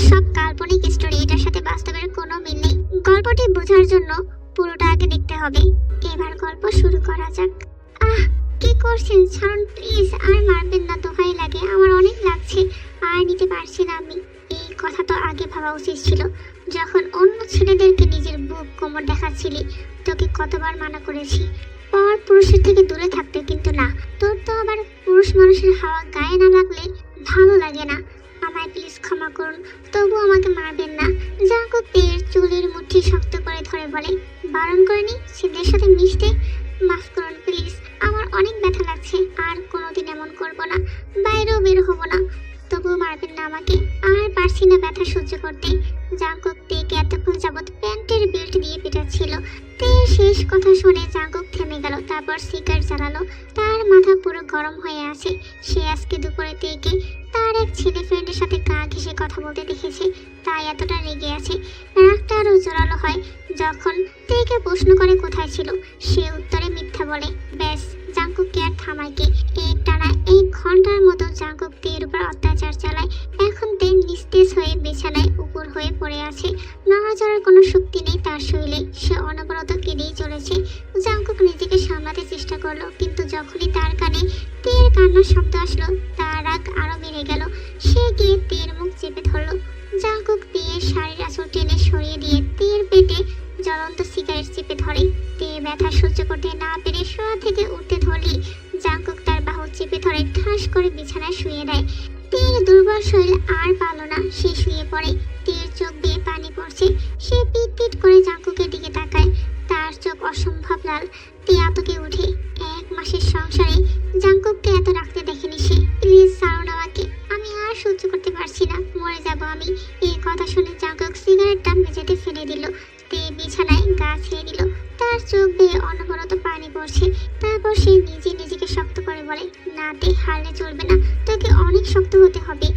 সব কাল্পনিক স্টোরি, এটার সাথে বাস্তবের কোনো মিল নেই। গল্পটি বোঝার জন্য পুরোটা আগে দেখতে হবে। এবার গল্প শুরু করা যাক। আহ, কি করছেন? ছাড়ুন প্লিজ, আর মারবেন না, দোহাই লাগে, আমার অনেক লাগছে, আর নিতে পারছি না আমি। এই কথা তো আগে ভাবা উচিত ছিল, যখন অন্য ছেলেদেরকে নিজের বুক কোমর দেখাচ্ছিলি। তোকে কতবার মানা করেছি পর পুরুষের থেকে দূরে থাকতে, কিন্তু না, তোর তো আবার পুরুষ মানুষের হাওয়া গায়ে না লাগলে ভালো লাগে না। আমায় প্লিজ ক্ষমা করুন, তবু আমাকে মারবেন না। জাঙ্কুক তের চুলের মুঠি শক্ত করে ধরে বলে, বারণ করেনি ছেলেদের সাথে মিশতে? মাফ করুন প্লিজ, আমার অনেক ব্যথা লাগছে, আর কোনোদিন এমন করব না, বাইরেও বের হব না। তবুও মারবেন না আমাকে, আর পারছি না ব্যথা সহ্য করতে। জাঙ্কুক তেকে এতক্ষণ যাবৎ প্যান্টের বেল্ট দিয়ে পেটাচ্ছিল। তের শেষ কথা শুনে জাঙ্কুক থেমে গেল, তারপর সিগারেট জ্বালালো। তার মাথা পুরো গরম হয়ে আছে। সে আজকে দুপুরে তেকে তার এক ছেলে ফ্রেন্ডের সাথে গা ঘেঁষে কথা বলতে দেখেছে, তাই এতটা রেগে আছে। রাগটা আরও জোরালো হয় যখন তেকে প্রশ্ন করে কোথায় ছিল। সে উত্তরে মিথ্যা বলে। ব্যাস, জাঙ্কুককে আর থামায় কে? টানা 1 ঘন্টার মতো জাঙ্কুক তের উপর অত্যাচার চালায়। এখন তে নিস্তেজ হয়ে বিছানায় উপর হয়ে পড়ে আছে। নড়াচড়ার কোনো শক্তি নেই তার শরীরে। সে অনবরত কেঁদেই চলেছে। জাঙ্কুক নিজেকে সামলাতে চেষ্টা করলো, কিন্তু যখনই তার কানে তের কান্নার শব্দ আসলো, তার রাগ আরো বেড়ে গেল। সে গিয়ে তের মুখ চেপে ধরলো। জাঙ্কুক তের শাড়ির আঁচল টেনে সরিয়ে দিয়ে তের পেটে জ্বলন্ত সিগারেট চেপে ধরে। তে ব্যথা সহ্য করতে না পেরে শোয়া থেকে উঠতে ধরলি জাঙ্কুক তার বাহু চেপে ধরে ঠাস করে বিছানায় শুয়ে দেয়। তের দুর্বল শরীর আর পারল না, সে শুয়ে পড়ে। তের চোখ বেয়ে পানি পড়ছে। সে পিট পিট করে জাঙ্কুকের দিকে তাকায়। তার চোখ অসম্ভব লাল। তে আতকে উঠে। 1 মাসের সংসারে জাঙ্কুককে এত রাখতে দেখেনি সে। প্লিজ ছাড়ুন আমাকে, আমি আর সহ্য করতে পারছি না, মরে যাব আমি। এই কথা শুনে জাঙ্কুক সিগারেটটা মেঝেতে ফেলে দিল। তে বিছানায় গা ছেড়ে দিল। তার চোখ বেয়ে অনবরত পানি পড়ছে। তারপর সে নিজেকে শক্ত করে বলে, না তে, হারলে চলবে না, তোকে অনেক শক্ত হতে হবে।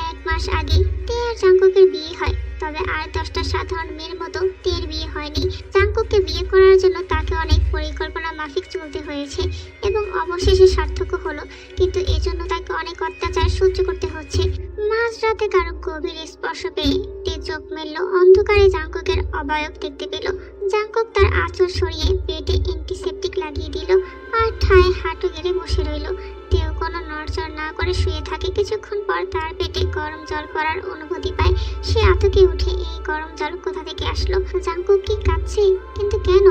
1 মাস আগে তে আর জাঙ্কুকের বিয়ে হয়, তবে আর 10টা সাধারণ মেয়ের মতো তের বিয়ে হয়নি। জাঙ্কুককে বিয়ে করার জন্য তাকে অনেক পরিকল্পনা মাফিক চলতে হয়েছে, এবং অবশেষে সার্থকও হলো। কিন্তু এজন্য তাকে অনেক অত্যাচার সহ্য করতে হচ্ছে। মাঝরাতে কারো গভীর স্পর্শ পেয়ে তে চোখ মেলল। অন্ধকারে জাঙ্কুকের অবয়ব দেখতে পেল। জাঙ্কুক তার আঁচল সরিয়ে পেটে অ্যান্টিসেপটিক লাগিয়ে দিল, আর ঠায় হাঁটু গেড়ে বসে রইল। তেও কোনো নড়চড় না করে শুয়ে থাকে। কিছুক্ষণ পর তার পেটে গরম জল পড়ার অনুভূতি পায়। সে আতকে উঠে, এই গরম জল কোথা থেকে আসলো? জাঙ্কুক কি কাঁদছে? কিন্তু কেন?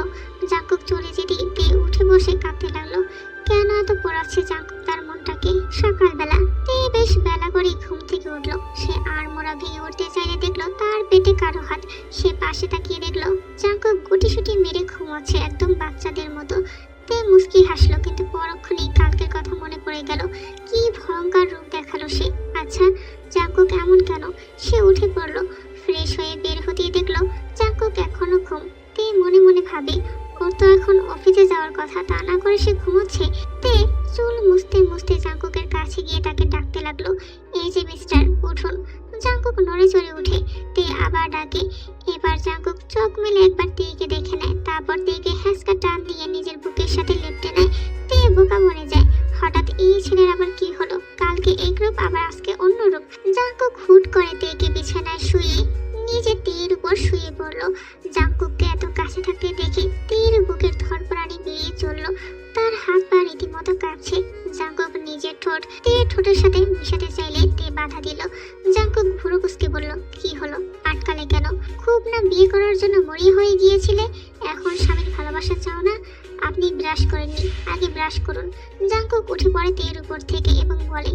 জাঙ্কুক চলে যেতেই তে উঠে বসে কাঁদতে লাগলো। কেন এত পোড়াচ্ছে জাঙ্কুক তার মনটাকে? সকালবেলা তে বেশ বেলা করে ঘুম থেকে উঠলো। সে আর মোড়া ভেঙে উঠতে চাইলে দেখলো তার পেটে কারো হাত। সে পাশে তাকিয়ে দেখলো জাঙ্কুক গুটিসুটি মেরে ঘুমোচ্ছে একদম বাচ্চাদের মতো। তে মুস্কি হাসলো, কিন্তু পরক্ষণেই কালকের কথা মনে পড়ে গেল। কি ভয়ঙ্কর রূপ দেখালো সে। আচ্ছা, জাঙ্কুক এমন কেন? সে উঠে পড়লো। ফ্রেশ হয়ে বের হতেই দেখলো জাঙ্কুক এখনো ঘুম। তে মনে মনে ভাবে, ওর তো এখন অফিসে যাওয়ার কথা, তা না করে সে ঘুমোচ্ছে। তে চুল মুছতে মুছতে জাঙ্কুকের কাছে গিয়ে তাকে ডাকতে লাগলো, এই যে মিস্টার, উঠুন। জাঙ্কুক নড়ে চড়ে উঠে। তে আবার ডাকে। এবার জাঙ্কুক চোখ মেলে একবার তেকে দেখে নেয়, তারপর তেকে হ্যাঁচকা টান দিয়ে নিজের বুকের সাথে লেপটে নেয়। তে বোকা বনে যায়। হঠাৎ এই ছেলের আবার কি হলো? কালকে এক রূপ, আবার আজকে অন্য রূপ। জাঙ্কুক হুট করে তেকে বিছানায় শুয়ে নিজে তের উপর শুয়ে পড়লো। জাঙ্কুককে এত কাছে থাকতে দেখে তের বুকের ধরপড়ানি বেরিয়ে চললো। তার হাত পা রীতিমতো কাঁপছে। জাঙ্কুক নিজের ঠোঁট তের ঠোঁটের সাথে মিশাতে চাইলে তে বাধা দিল। জাঙ্কুক ভুরু কুঁচকে বলল, কি হলো? আটকালে কেন? খুব না বিয়ে করার জন্য মরিয়া হয়ে গিয়েছিলে, এখন স্বামীর ভালোবাসা চাও না? আপনি ব্রাশ করেননি, আগে ব্রাশ করুন। জাঙ্কুক উঠে পড়ে তের উপর থেকে এবং বলে,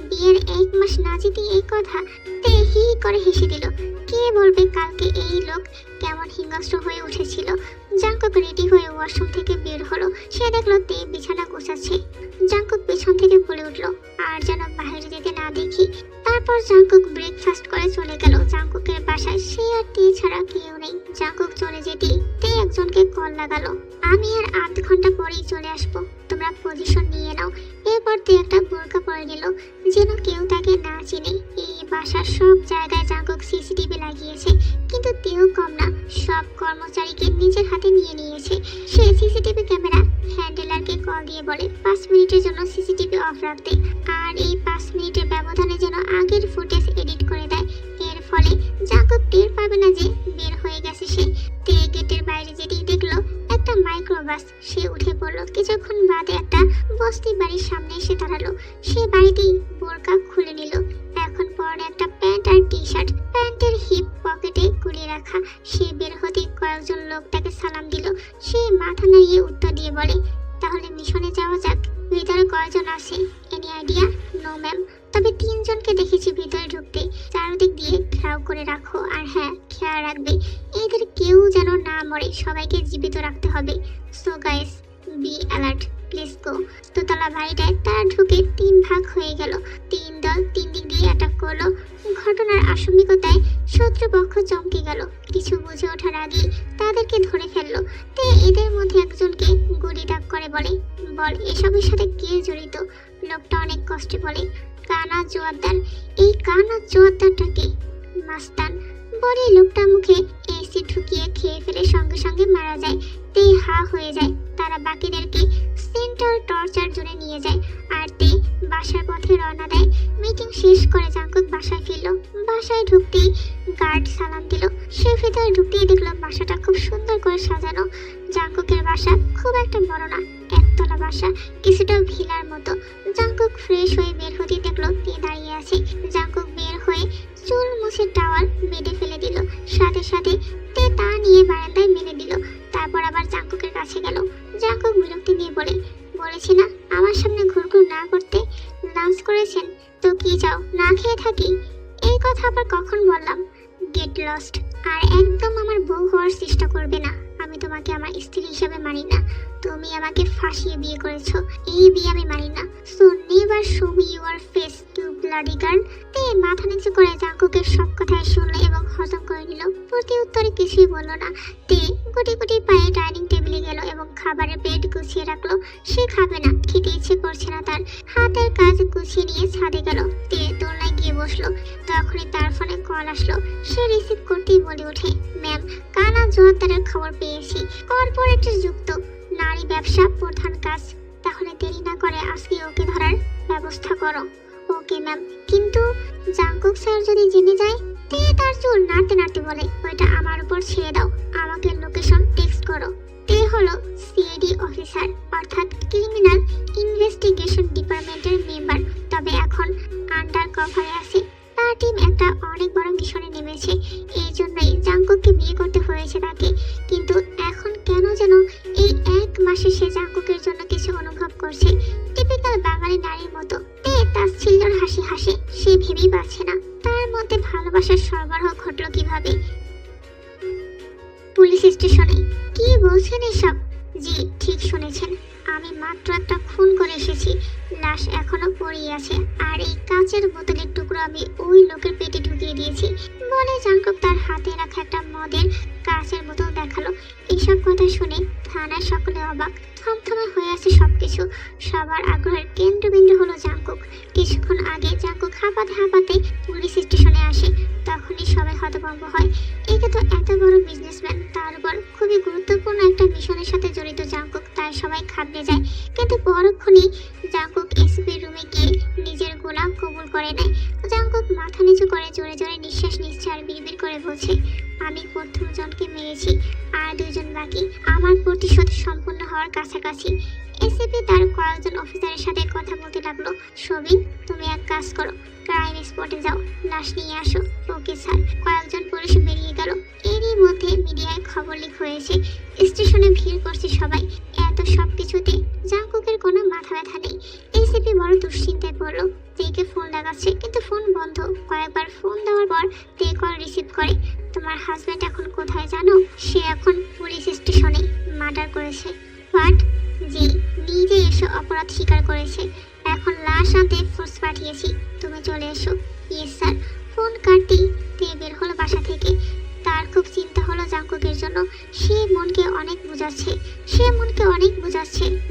বিয়ের 1 মাস না যেতে এই কথা? তে হি করে হেসে দিল। কে বলবে কালকে এই লোক কেমন হিংস্র হয়ে উঠেছিল। জাঙ্কুক রেডি হয়ে ওয়াশরুম থেকে বের হলো। সে দেখলো তে বিছানা গোছাচ্ছে। জাঙ্কুক পেছন থেকে বলে উঠলো, আর যেন বাইরে যেতে না দেখি। তারপর জাঙ্কুক ব্রেকফাস্ট করে চলে গেল জাঙ্কুকের বাসায়। সে আর তে ছাড়া কেউ নেই। জাঙ্কুক চলে যেতেই তে একজনকে কল লাগালো, আমি আর 8 ঘন্টা পরেই চলে আসবো, তোমরা পজিশন নিয়ে নাও। এরপর তে একটা বোরকা পরে নিল, যেন কেউ তাকে না চিনে। এই বাসার সব জায়গায় জাঙ্কুক সিসিটিভি লাগিয়েছে, কিন্তু তেও কম না, সব কর্মচারীকে নিজের হাতে নিয়ে নিয়েছে। সে সিসিটিভি ক্যামেরা হ্যান্ডেলারকে কল দিয়ে বলে 5 মিনিটের জন্য সিসিটিভি অফ রাখতে, আর এই 5 মিনিটের ব্যবধানে যেন আগের ফুটেজ এডিট করে দেয়। এর ফলে উপস্থিত বাড়ির সামনে এসে দাঁড়ালো। সে বাড়িতেই বোরকা খুলে নিল। এখন পরে একটা প্যান্ট আর টি শার্ট, প্যান্টের হিপ পকেটে গুলিয়ে রাখা। সে বের হতে কয়েকজন লোক তাকে সালাম দিল। সে মাথা নাড়িয়ে উত্তর দিয়ে বলে, তাহলে মিশনে যাওয়া যাক। ভিতরে কয়জন আছে? Any idea? নো ম্যাম, তবে 3 জনকে দেখেছি ভিতরে ঢুকতে। চারদিক দিয়ে ঘেরাও করে রাখো, আর হ্যাঁ, খেয়াল রাখবে এদের কেউ যেন না মরে। সবাইকে জীবিত রাখতে হবে। So guys, be alert, please go. দোতলা বাড়িটায় তারা ঢুকে 3 ভাগ হয়ে গেল। 3 দল 3 দিক দিয়ে অ্যাটাক করলো। ঘটনার আসম্বিকতায় শত্রুপক্ষ চমকে গেল। কিছু বুঝে ওঠার আগেই তাদেরকে ধরে ফেললো। তে এদের মধ্যে একজনকে গুলি তাক করে বলে, বল এসবের সাথে কে জড়িত? লোকটা অনেক কষ্টে বলে, কানা জোয়ারদার। এই কানা জোয়ারদারটাকে মাস্তান বলে লোকটার মুখে এসিড ঢুকিয়ে খেয়ে ফেলে সঙ্গে সঙ্গে মারা যায়। তে হা হয়ে যায়। তারা বাকিদেরকে সেন্ট্রাল টর্চার জোনে নিয়ে যায় আর তে বাসার পথে রওনা দেয়। মিটিং শেষ করে জাঙ্কুক বাসায় ফিরল। বাসায় ঢুকতেই গার্ড সালাম দিল। সে ভিতরে ঢুকতেই দেখলো বাসাটা খুব সুন্দর করে সাজানো। জাঙ্কুকের বাসা খুব একটা বড় না, একতলা বাসা, কিছুটা ভিলার মতো। জাঙ্কুক ফ্রেশ হয়ে বের হতে দেখলো তে দাঁড়িয়ে আছে। জাঙ্কুক বের হয়ে চুল মুছে টাওয়াল বেডে ফেলে দিল। সাথে সাথে তে তা নিয়ে বারান্দায় মেলে দিল। তারপর আবার জাঙ্কুকের কাছে গেল। জাঙ্কুক বিরক্তি নিয়ে বলেছি না আমার সামনে ঘুরঘুর না করতে। লাঞ্চ করেছেন তো কি চাও না খেয়ে থাকি? এই কথা আবার কখন বললাম? Get lost. আর একদম আমার বউ হওয়ার চেষ্টা করবে না। আমি তোমাকে আমার স্ত্রী হিসেবে মানি না। তুমি আমাকে ফাঁসিয়ে বিয়ে করেছো, এই বিয়ে আমি মানি না। So never show me your face, you bloody girl. তে মাথা নিচু করে জাঙ্কুকের সব কথাই শুনলো এবং হজম করে নিল। প্রতি উত্তরে কিছুই বলল না। তে গুটি গুটি পায়ে ডাইনিং টেবিলে গেল এবং খাবারের প্লেট গুছিয়ে রাখলো। সে খাবে না, খেতে ইচ্ছে করছে না তার। হাতের কাজ গুছিয়ে নিয়ে ছাদে গেল। তে দোলনায় গিয়ে বসলো। তখনই তার ফোনে কল আসলো। সে রিসিভ করতেই বলে ওঠে, ম্যাম, কানা জোয়ারদারের খবর পেয়েছি। কর্পোরেটে যুক্ত, নারী ব্যবসা প্রধান কাজ। তাহলে দেরি না করে আজকে ওকে ধরার ব্যবস্থা করো। ওকে ম্যাম, কিন্তু জাঙ্কুক স্যার যদি জেনে যায়? তে তার চুল নাড়তে নাড়তে বলে, ওইটা আমার উপর ছেড়ে দাও। আমাকে লোকেশন টেক্সট করো। তে হলো সিআইডি অফিসার, অর্থাৎ ক্রিমিনাল ইনভেস্টিগেশন ডিপার্টমেন্টের মেম্বার। তবে এখন আন্ডার কভারে আছে। তার টিম একটা অনেক বড় মিশনে নেমেছে। এই জন্যই জাঙ্কুককে বিয়ে করতে হয়েছে তাকে। কিন্তু এখন কেন যেন এই 1 মাসে সে জাঙ্কুকের জন্য কিছু অনুভব করছে। টিপিক্যাল বাঙালি নারীর মতো। তে তাচ্ছিল্যের হাসি হাসে। সে ভেবেই পাচ্ছে না তার মধ্যে ভালোবাসার সরবরাহ ঘটলো কিভাবে। পুলিশ স্টেশনে। কি বলছেন এসব? জি ঠিক শুনেছেন, আমি মাত্র একটা খুন করে এসেছি। লাশ এখনো পড়েই আছে, আর এই কাচের বোতলের টুকরো আমি ওই লোকের পেটে ঢুকিয়ে দিয়েছি বলে জাঙ্কুক তার হাতে রাখা একটা মদের কাচের বোতল দেখালো। এইসব কথা শুনে থানার সকলে অবাক। থমথমে হয়ে আছে সবকিছু। সবার আগ্রহের কেন্দ্রবিন্দু হলো জাঙ্কুক। কিছুক্ষণ আগে জাঙ্কুক হাঁপাতে হাঁপাতে পুলিশ স্টেশনে আসে। তখনই সবাই হতভম্ব হয়। একে তো এত বড় বিজনেসম্যান, তার উপর খুবই গুরুত্বপূর্ণ একটা মিশনের সাথে জড়িত জাঙ্কুক, তাই সবাই খাবড়ে যায়। কিন্তু পরক্ষণেই জাঙ্কুক এসপির রুমে গিয়ে নিজের গোলা কবুল করে নেয়। জাঙ্কুক মাথা নিচু করে জোরে জোরে নিঃশ্বাস নিচ্ছে আর বিড়বিড় করে বলছে, আমি প্রথম জনকে মেরেছি, আর 2 জন বাকি। আমার প্রতিশোধ সম্পূর্ণ হওয়ার কাছাকাছি। এসিপি তার কয়েকজন অফিসারের সাথে কথা বলতে লাগলো। সবিন, তুমি এক কাজ করো, ক্রাইম স্পটে যাও, লাশ নিয়ে আসো। Okay sir. কয়েকজন পুলিশ বেরিয়ে গেল। এরই মধ্যে মিডিয়ায় খবর লিক হয়েছে। স্টেশনে ভিড় করছে সবাই। এত সব কিছুতে জাঙ্কুকের কোনো মাথা ব্যথা নেই। এসিপি বড় দুশ্চিন্তায় পড়লো। তেকে ফোন লাগাচ্ছে কিন্তু ফোন বন্ধ। কয়েকবার ফোন দেওয়ার পর তে কল রিসিভ করে। তোমার হাজব্যান্ড এখন কোথায় জানো? সে এখন পুলিশ স্টেশনে মার্ডার করেছে। হোয়াট? জি, নিজে এসে অপরাধ স্বীকার করেছে। এখন লাশ আনতে ফোর্স পাঠিয়েছি, তুমি চলে এসো। Yes sir. ফোন কাটতেই তে বের হলো বাসা থেকে। তার খুব চিন্তা হলো জাঙ্কুকের জন্য। সে মনকে অনেক বোঝাচ্ছে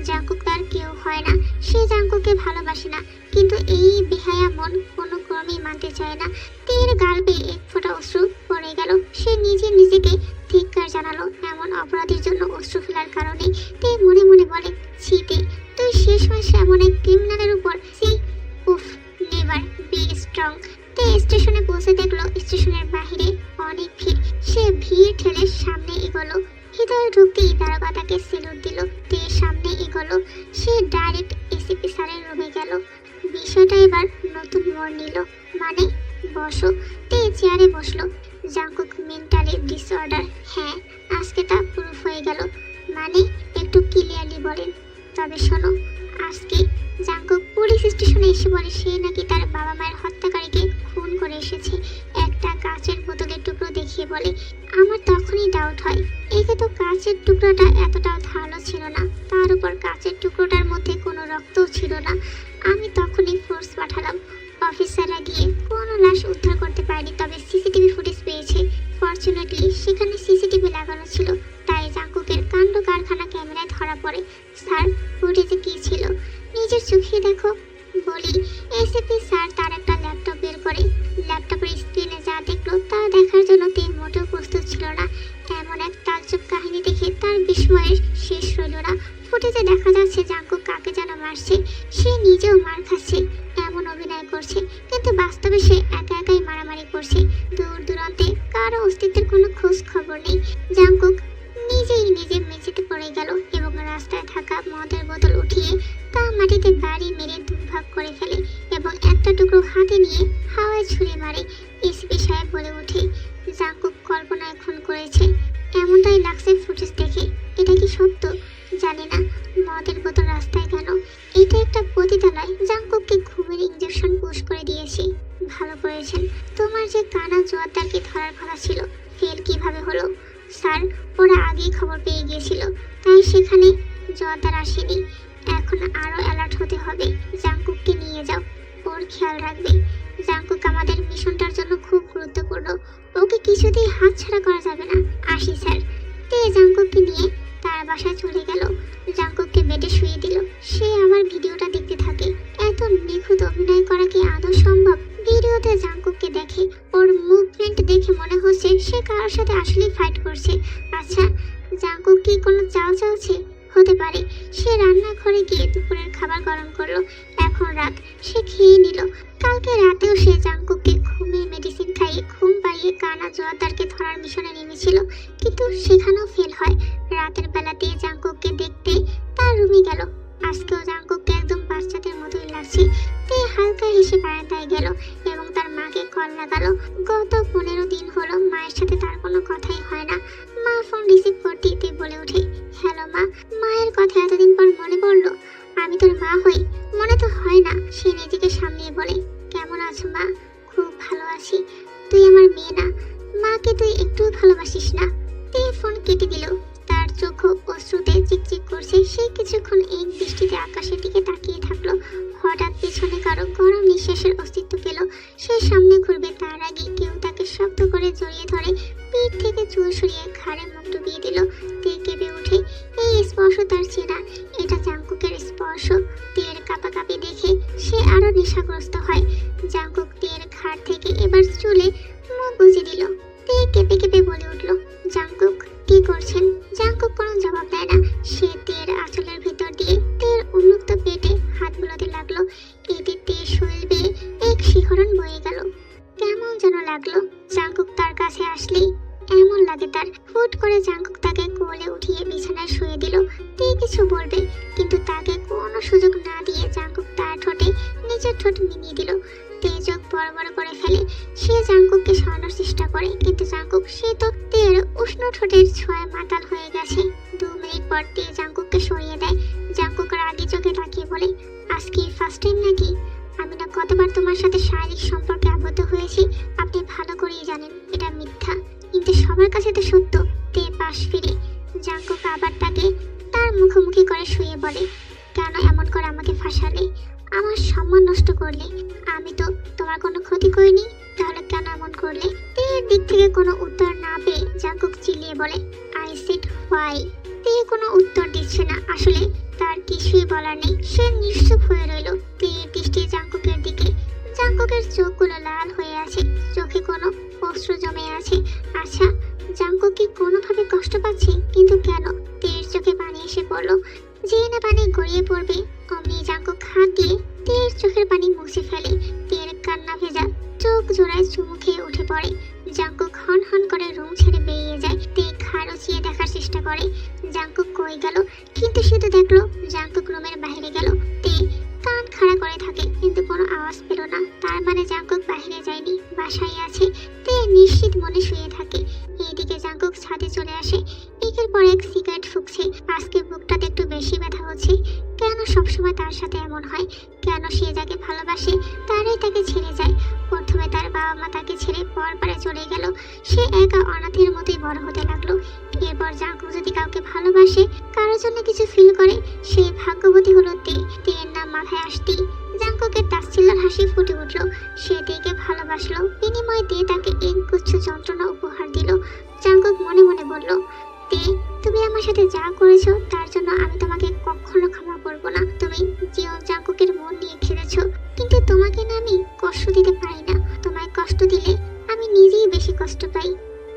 জাঙ্কুক তার কেউ হয় না। সে জাঙ্কুককে ভালোবাসে না, কিন্তু এই বেহায়া মন কোনো ক্রমেই মানতে চায় না। তের গাল বেয়ে 1 ফোঁটা অশ্রু পড়ে গেল। সে নিজেকে ধিক্কার জানালো এমন অপরাধের জন্য অশ্রু ফেলার কারণে। তে মনে মনে বলে, ছি তে, তুই শেষ মাসে এমন এক ক্রিমিনালের উপর। সি উফ, নেভার বি স্ট্রং। তে স্টেশনে পৌঁছে দেখলো স্টেশনের বাহিরে অনেক ভিড়। সে ভিড় ঠেলে সামনে এগোলো। ভিতরে ঢুকতেই দারোগা তাকে সেলুট দিল। তে সামনে এগোলো। সে ডাইরেক্ট এসে এসিপি স্যারের রুমে গেল। বিষয়টা এবার নতুন মোড় নিল। মানে বসো। তে চেয়ারে বসলো। Jungkook mentally disorder. হ্যাঁ, আজকে তা প্রুফ হয়ে গেল। মানে একটু ক্লিয়ারলি বলেন। তবে শোনো, আজকে জাঙ্কুক পুলিশ স্টেশনে এসে বলে সে নাকি তার বাবা মায়ের হত্যাকারীকে খুন করে এসেছে। একটা কাচের বোতলের টুকরো দেখিয়ে বলে। আমার তখনই ডাউট হয়, একে তো কাচের টুকরোটা এতটাও ধারালো ছিল না, তার উপর কাচের টুকরোটার মধ্যে কোনো রক্তও ছিল না। আমি তখনই ফোর্স পাঠালাম। অফিসাররা গিয়ে কোনো লাশ উদ্ধার করতে পারেনি, তবে সিসিটিভি ফুটেজ পেয়েছে। ফরচুনেটলি সেখানে সিসিটিভি লাগানো ছিল, তাই জাঙ্কুকের কাণ্ড কারখানা ক্যামেরায় ধরা পড়ে। স্যার, ফুটেজে কি ছিল নিজের চোখে দেখো। বলি, এসিপি স্যার তার একটা ল্যাপটপ বের করে। ল্যাপটপের স্ক্রিনে যা দেখলো তা দেখার জন্য তিনি মোটেও প্রস্তুত ছিল না। এমন এক তাজ্জব কাহিনী দেখে তার বিস্ময়ের শেষ রইল না। ফুটেজে দেখা যাচ্ছে জাঙ্কুক কাকে যেন মারছে, সে নিজেও মার খাচ্ছে, এমন অভিনয় করছে, কিন্তু বাস্তবে সে একা একাই মারামারি করছে। দূর দূরান্তে কারো অস্তিত্বের কোনো খোঁজ খবর নেই। জাঙ্কুক নিজেই নিজে মেঝেতে পড়ে গেল এবং রাস্তায় থাকা মদের বোতল উঠিয়ে তা মাটিতে বাড়ি মেরে দুভাগ করে ফেলে এবং একটা টুকরো হাতে নিয়ে হাওয়ায় ছুঁড়ে মারে। এসপি সাহেব বলে ওঠে, জাঙ্কুক কল্পনায় খুন করেছে, এমনটাই লাগছে ফুটেজ দেখে। এটা কি সত্য জানি না। মদের বোতল রাস্তায় কেন? এটা একটা পতিতালয়। জাঙ্কুককে ঘুমের ইঞ্জেকশন পুশ করে দিয়েছি। ভালো করেছেন। তোমার যে কানা জোয়ারদারকে ধরার কথা ছিল, ফেল কিভাবে হলো? স্যার, ওরা আগেই খবর পেয়ে গিয়েছিল, তাই সেখানে জোয়ারদার আসেনি। এখন আরো অ্যালার্ট হতে হবে। জাঙ্কুককে নিয়ে যাও, ওর খেয়াল রাখবে। জাঙ্কুক আমাদের মিশনটার জন্য খুব গুরুত্বপূর্ণ, ওকে কিছুতেই হাতছাড়া করা যাবে না। আসি স্যার। তে জাঙ্কুককে নিয়ে তার বাসায় চলে গেল। জাঙ্কুককে বেডে শুয়ে দিল। সে আবার ভিডিওটা দেখতে থাকে। এত নিখুঁত অভিনয় করা কি আদৌ সম্ভব? ভিডিওতে জাঙ্কুককে দেখে, ওর মুভমেন্ট দেখে মনে হচ্ছে সে কারোর সাথে আসলেই ফাইট করছে। আচ্ছা, জাঙ্কুক কি কোনো চাল চালছে? হতে পারে। সে রান্নাঘরে গিয়ে দুপুরের খাবার গরম করলো। এখন রাত, সে খেয়ে নিল। কালকে রাতেও সে জাঙ্কুককে ঘুমিয়ে মেডিসিন খাইয়ে ঘুম পাড়িয়ে কানা জোয়ারদারকে ধরার মিশনে নেমেছিল, কিন্তু সেখানেও ফেল হয়। রাতের বেলাতে জাঙ্কুককে দেখতে তার রুমে গেল। আজকেও জাঙ্কুককে একদম বাচ্চাদের মতোই লাগছে। তে হালকা হেসে বারান্দায় গেল এবং তার মাকে কল লাগালো। গত 15 দিন হলো মায়ের সাথে তার কোনো কথাই হয় না। মা ফোন রিসিভ করতেই তে বলে ওঠে, হ্যালো মা। মায়ের কথা এতদিন পর মনে পড়লো? আমি তোর মা হই? মনে তো হয় না। সে নিজেকে সামলিয়ে বলে, কেমন আছো মা? খুব ভালো আছি। তুই আমার মেয়ে না? মাকে তুই একটু ভালোবাসিস না? তে ফোন কেটে দিল। তার চোখ অশ্রুতে চিকচিক করছে। সে কিছুক্ষণ এক দৃষ্টিতে আকাশের দিকে তাকিয়ে থাকলো। হঠাৎ পেছনে কারো গরম নিঃশ্বাসের অস্তিত্ব পেল। সে সামনে ঘুরবে তার আগে কেউ তাকে শক্ত করে জড়িয়ে ধরে পিঠ থেকে চুল সরিয়ে ঘাড়ে মুখ ডুবিয়ে দিল। তে কেঁপে ওঠে। এই স্পর্শ তার চেনা, এটা জাঙ্কুকের স্পর্শ। তের কাঁপাকাঁপি দেখে সে আরো নেশাগ্রস্ত হয়। জাঙ্কুক তের ঘাড় থেকে এবার চুলে মুখ গুজে দিল। তে কেঁপে কেঁপে বলে উঠল, জাঙ্কুক কি করছেন? জাঙ্কুক কোনো জবাব দেয় না। সে তের আঁচলের ভিতর দিয়ে তের উন্মুক্ত পেটে হাত বুলাতে লাগলো। এতে তের শরীর বেয়ে এক শিহরণ বয়ে গেল। কেমন যেন লাগলো। জাঙ্কুক তার কাছে আসলেই এমন লাগে তার। হুট করে জাঙ্কুক তাকে কোলে উঠিয়ে বিছানায় শুয়ে দিল। তে কিছু বলবে, কিন্তু তাকে কোনো সুযোগ না দিয়ে জাঙ্কুক তার ঠোঁটে নিজের ঠোঁট মিলিয়ে দিল। তে চোখ বড় বড় করে ফেলে। সে জাঙ্কুককে সরানোর চেষ্টা করে, কিন্তু জাঙ্কুক সে তো তের উষ্ণ ঠোঁটের ছোঁয়ায় মাতাল হয়ে গেছে। 2 মিনিট পর তে জাঙ্কুককে সরিয়ে দেয়। জাঙ্কুক রাগী চোখে তাকিয়ে বলে, আজকে ফার্স্ট টাইম নাকি? আমি না কতবার তোমার সাথে শারীরিক সম্পর্কে আবদ্ধ হয়েছি। আপনি ভালো করেই জানেন এটা মিথ্যা, কিন্তু সবার কাছে তো সত্য। তে পাশ ফিরে জাঙ্কুক আবার তাকে তার মুখোমুখি করে শুয়ে বলে, কেন এমন করে আমাকে ফাঁসালে? আমার সম্মান নষ্ট করলে? আমি তো তোমার কোনো ক্ষতি করিনি, তাহলে কেন এমন করলে? তের দিক থেকে কোনো উত্তর না পেয়ে জাঙ্কুক চিল্লিয়ে বলে, আই সেড হোয়াই? তে কোনো উত্তর দিচ্ছে না। আসলে তার কিছুই বলার নেই। সে নিশ্চুপ হয়ে রইল। তের দৃষ্টি জাঙ্কুকের দিকে। জাঙ্কুকের চোখগুলো লাল হয়ে আছে, চোখে কোনো অশ্রু জমে আছে। আচ্ছা, জাঙ্কুক কি কোনোভাবে কষ্ট পাচ্ছে? কিন্তু কেন? তের চোখে পানি এসে পড়লো। যে না পানি গড়িয়ে পড়বে অমনি জাঙ্কুক হাত দিয়ে তের চোখের পানি মুছে ফেলে। তের কান্না ভেজা চোখ জোড়ায় চুমু খেয়ে উঠে পড়ে। জাঙ্কুক হন হন করে রুম ছেড়ে বেরিয়ে যায়। তে ঘাড় উঁচিয়ে দেখার চেষ্টা করে জাঙ্কুক কই গেল, কিন্তু সে তো দেখলো জাঙ্কুক রুমের বাইরে গেল। তে নিশ্চিত মনে শুয়ে থাকে। এইদিকে জাঙ্কুক ছাদে চলে আসে। একের পর এক সিগারেট ফুঁকছে। আজকে বুকটাতে একটু বেশি ব্যথা হচ্ছে। কেন সবসময় তার সাথে এমন হয়? কেন সে যাকে ভালোবাসে তারাই তাকে ছেড়ে যায়? প্রথমে তার বাবা মা তাকে ছেড়ে পরপারে চলে গেল। সে একা অনাথের মতোই বড় হতে লাগলো। এরপর জাঙ্কুক যদি কাউকে ভালোবাসে, কারোর জন্য কিছু ফিল করে, সেই ভাগ্যবতী হলো তে। তের নাম মাথায় আসতেই জাঙ্কুকের তাচ্ছিল্যের হাসি ফুটে উঠল। সে তেকে ভালোবাসলো, বিনিময়ে তে তাকে এক গুচ্ছ যন্ত্রণা উপহার দিল। জাঙ্কুক মনে মনে বলল, তে, তুমি আমার সাথে যা করেছো তার জন্য আমি তোমাকে কখনো ক্ষমা করব না। তুমি জিয়ন জাঙ্কুকের মন নিয়ে খেলেছো, কিন্তু তোমাকে না আমি কষ্ট দিতে পারি না। তোমায় কষ্ট দিলে আমি নিজেই বেশি কষ্ট পাই।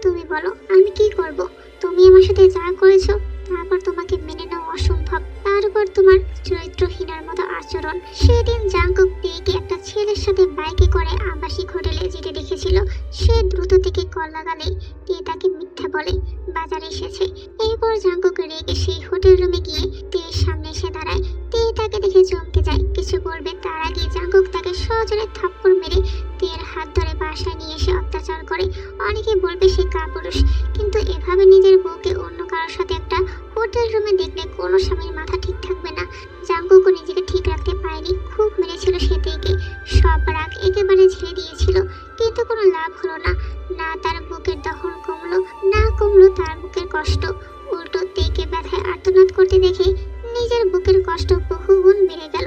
তুমি বলো আমি কি করব? তুমি আমার সাথে যা করেছো তারপর তোমাকে মেনে নেওয়া অসম্ভব। তার উপর তোমার চরিত্রহীনার মতো আচরণ। সেদিন জাঙ্কুক তেকে একটা ছেলের সাথে বাইকে করে আবাসিক হোটেলে যেতে দেখেছিল। সে দ্রুত থেকে কল লাগালে তে তাকে মিথ্যা বলে বাজারে এসেছে। এরপর জাঙ্কুক রেগে সেই হোটেল রুমে গিয়ে তের সামনে এসে দাঁড়ায়। তে তাকে দেখে চমকে যায়। কিছু বলবে তার আগে জাঙ্কুক তাকে সজোরে থাপ্পড় মেরে তের হাত ধরে বাসায় নিয়ে এসে অত্যাচার করে। অনেকে বলবে সে কাপুরুষ, কিন্তু এভাবে নিজের বউকে অন্য কারোর সাথে একটা হোটেল রুমে দেখলে কোনো স্বামীর মাথা ঠিক থাকবে না। জাঙ্কুকও নিজেকে ঠিক রাখতে পারেনি। খুব মেরেছিল সে তেকে। সব রাগ একেবারে ঝেড়ে দিয়েছিল, কিন্তু কোনো লাভ হলো না। না তার বুকের দহন কমলো, না কমলো তার বুকের কষ্ট। উল্টো তেকে ব্যথায় আর্তনাদ করতে দেখে নিজের বুকের কষ্ট বহুগুণ বেড়ে গেল।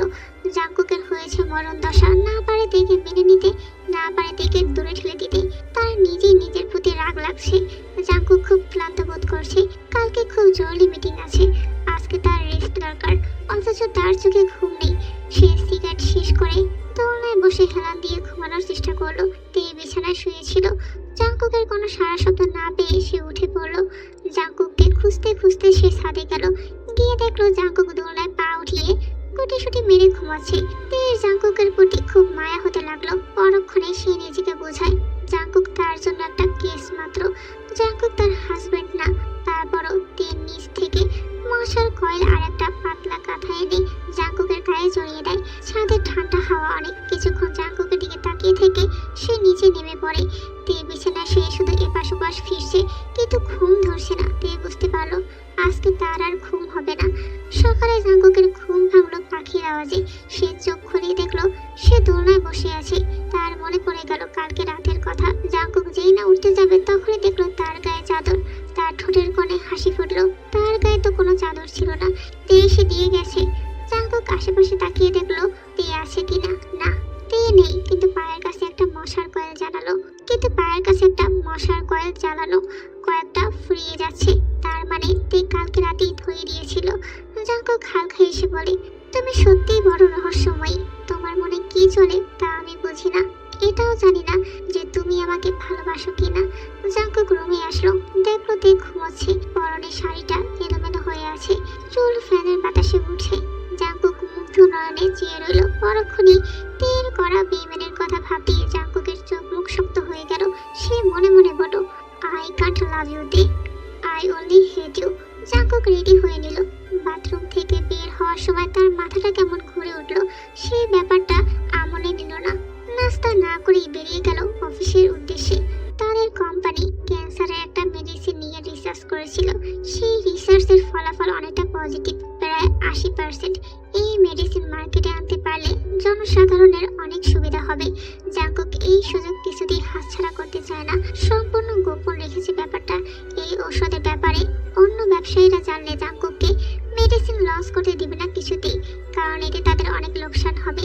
জাঙ্কুকের হয়েছে মরণ দশা। না পারে তেকে মেনে নিতে, না পারে তেকে দূরে ঠেলে দিতে। তার নিজেই নিজের প্রতি রাগ লাগছে। জাঙ্কুক খুব ক্লান্ত বোধ করছে। কালকে খুব জরুরি মিটিং আছে, আজকে তার রেস্ট দরকার। অথচ তার চোখে ঘুম নেই। সে সিগারেট শেষ করে দোলনায় বসে হেলান দিয়ে ঘুমানোর চেষ্টা করলো। তে বিছানায় শুয়েছিল। জাঙ্কুকের কোনো সারা শব্দ না পেয়ে সে উঠে পড়লো। জাঙ্কুককে খুঁজতে খুঁজতে সে ছাদে গেল। গিয়ে দেখলো জাঙ্কুক দোলনায় পা উঠিয়ে গুটিসুটি মেরে ঘুমাচ্ছে। তের জাঙ্কুকের প্রতি খুব মায়া হতে লাগলো। পরক্ষণে সে নিজেকে বোঝায় জাঙ্কুক তার জন্য একটা কেস মাত্র। জাঙ্কুক তার হাজবেন্ড না। তারপরও তের নিচ থেকে মশার কয়েল আর একটা পাতলা কাঁথা এনে জাঙ্কুকের গায়ে জড়িয়ে দেয়। ছাদের ঠান্ডা হাওয়া অনেক। কিছুক্ষণ জাঙ্কুকের দিকে তাকিয়ে থেকে সে নিচে নেমে পড়ে। তে বিছানায় শুয়ে শুধু এপাশ ওপাশ ফিরছে, কিন্তু ঘুম ধরছে না। তে বুঝতে পারলো আজকে তার আর ঘুম হবে না। সকালে জাঙ্কুকের ঘুম ভাঙলো পাখির আওয়াজে। সে চোখ খুলে দেখলো সে দোলনায় বসে আছে। তার মনে পড়ে গেল কালকে রাতের কথা। জাঙ্কুক যেই না উঠতে যাবে তখনই দেখলো তার গায়ে চাদর। তার ঠোঁটের কোণে হাসি ফুটলো। তার গায়ে তো কোনো চাদর ছিল না। তে এসে দিয়ে গেছে। জাঙ্কুক আশেপাশে তাকিয়ে দেখলো তে আছে কিনা। না, তে নেই, কিন্তু পায়ের কাছে একটা মশার কয়েল জ্বালানো। কয়েকটা ফুরিয়ে যাচ্ছে। তার মানে তে কালকে রাতেই ধুয়ে দিয়েছিল। জাঙ্কুক হালকা এসে বলে, তুমি সত্যিই বড় রহস্যময়ী। তোমার মনে কি চলে তা আমি বুঝি না। এটাও জানি না যে তুমি আমাকে ভালোবাসো কিনা। জাঙ্কুক রুমে আসলো। দেখলো তে ঘুমোচ্ছে। পরনে শাড়িটা এলোমেলো হয়ে আছে। চুল ফ্যানের বাতাসে উঠছে। জাঙ্কুক মুগ্ধ নয়নে চেয়ে রইল। পরক্ষণে তের করা বেইমানের কথা ভাবতেই জাঙ্কুকের চোখ মুখ শক্ত হয়ে গেল। সে মনে মনে বলল, আই কান্ট লাভ ইউ তে, I only hate you. Jungkook ready হয়ে নিল। বাথরুম থেকে বের হওয়ার সময় তার মাথাটা কেমন ঘুরে উঠলো। সেই ব্যাপারটা আমলে নিল না। নাস্তা না করেই বেরিয়ে গেল অফিসের উদ্দেশ্যে। তাদের কোম্পানি ক্যান্সারের একটা মেডিসিন নিয়ে রিসার্চ করেছিল। সেই রিসার্চের ফলাফল অনেকটা পজিটিভ, প্রায় 80%। এই মেডিসিন মার্কেটে আনতে পারলে জনসাধারণের অনেক সুবিধা হবে। জাঙ্কুক এই সুযোগ কিছুতেই হাতছাড়া করতে চায় না। সম্পূর্ণ গোপন রেখেছে ব্যাপারটা। এই ঔষধের ব্যাপারে অন্য ব্যবসায়ীরা জানলে জাঙ্কুককে মেডিসিন লঞ্চ করতে দিবে না কিছুতেই, কারণ এতে তাদের অনেক লোকসান হবে,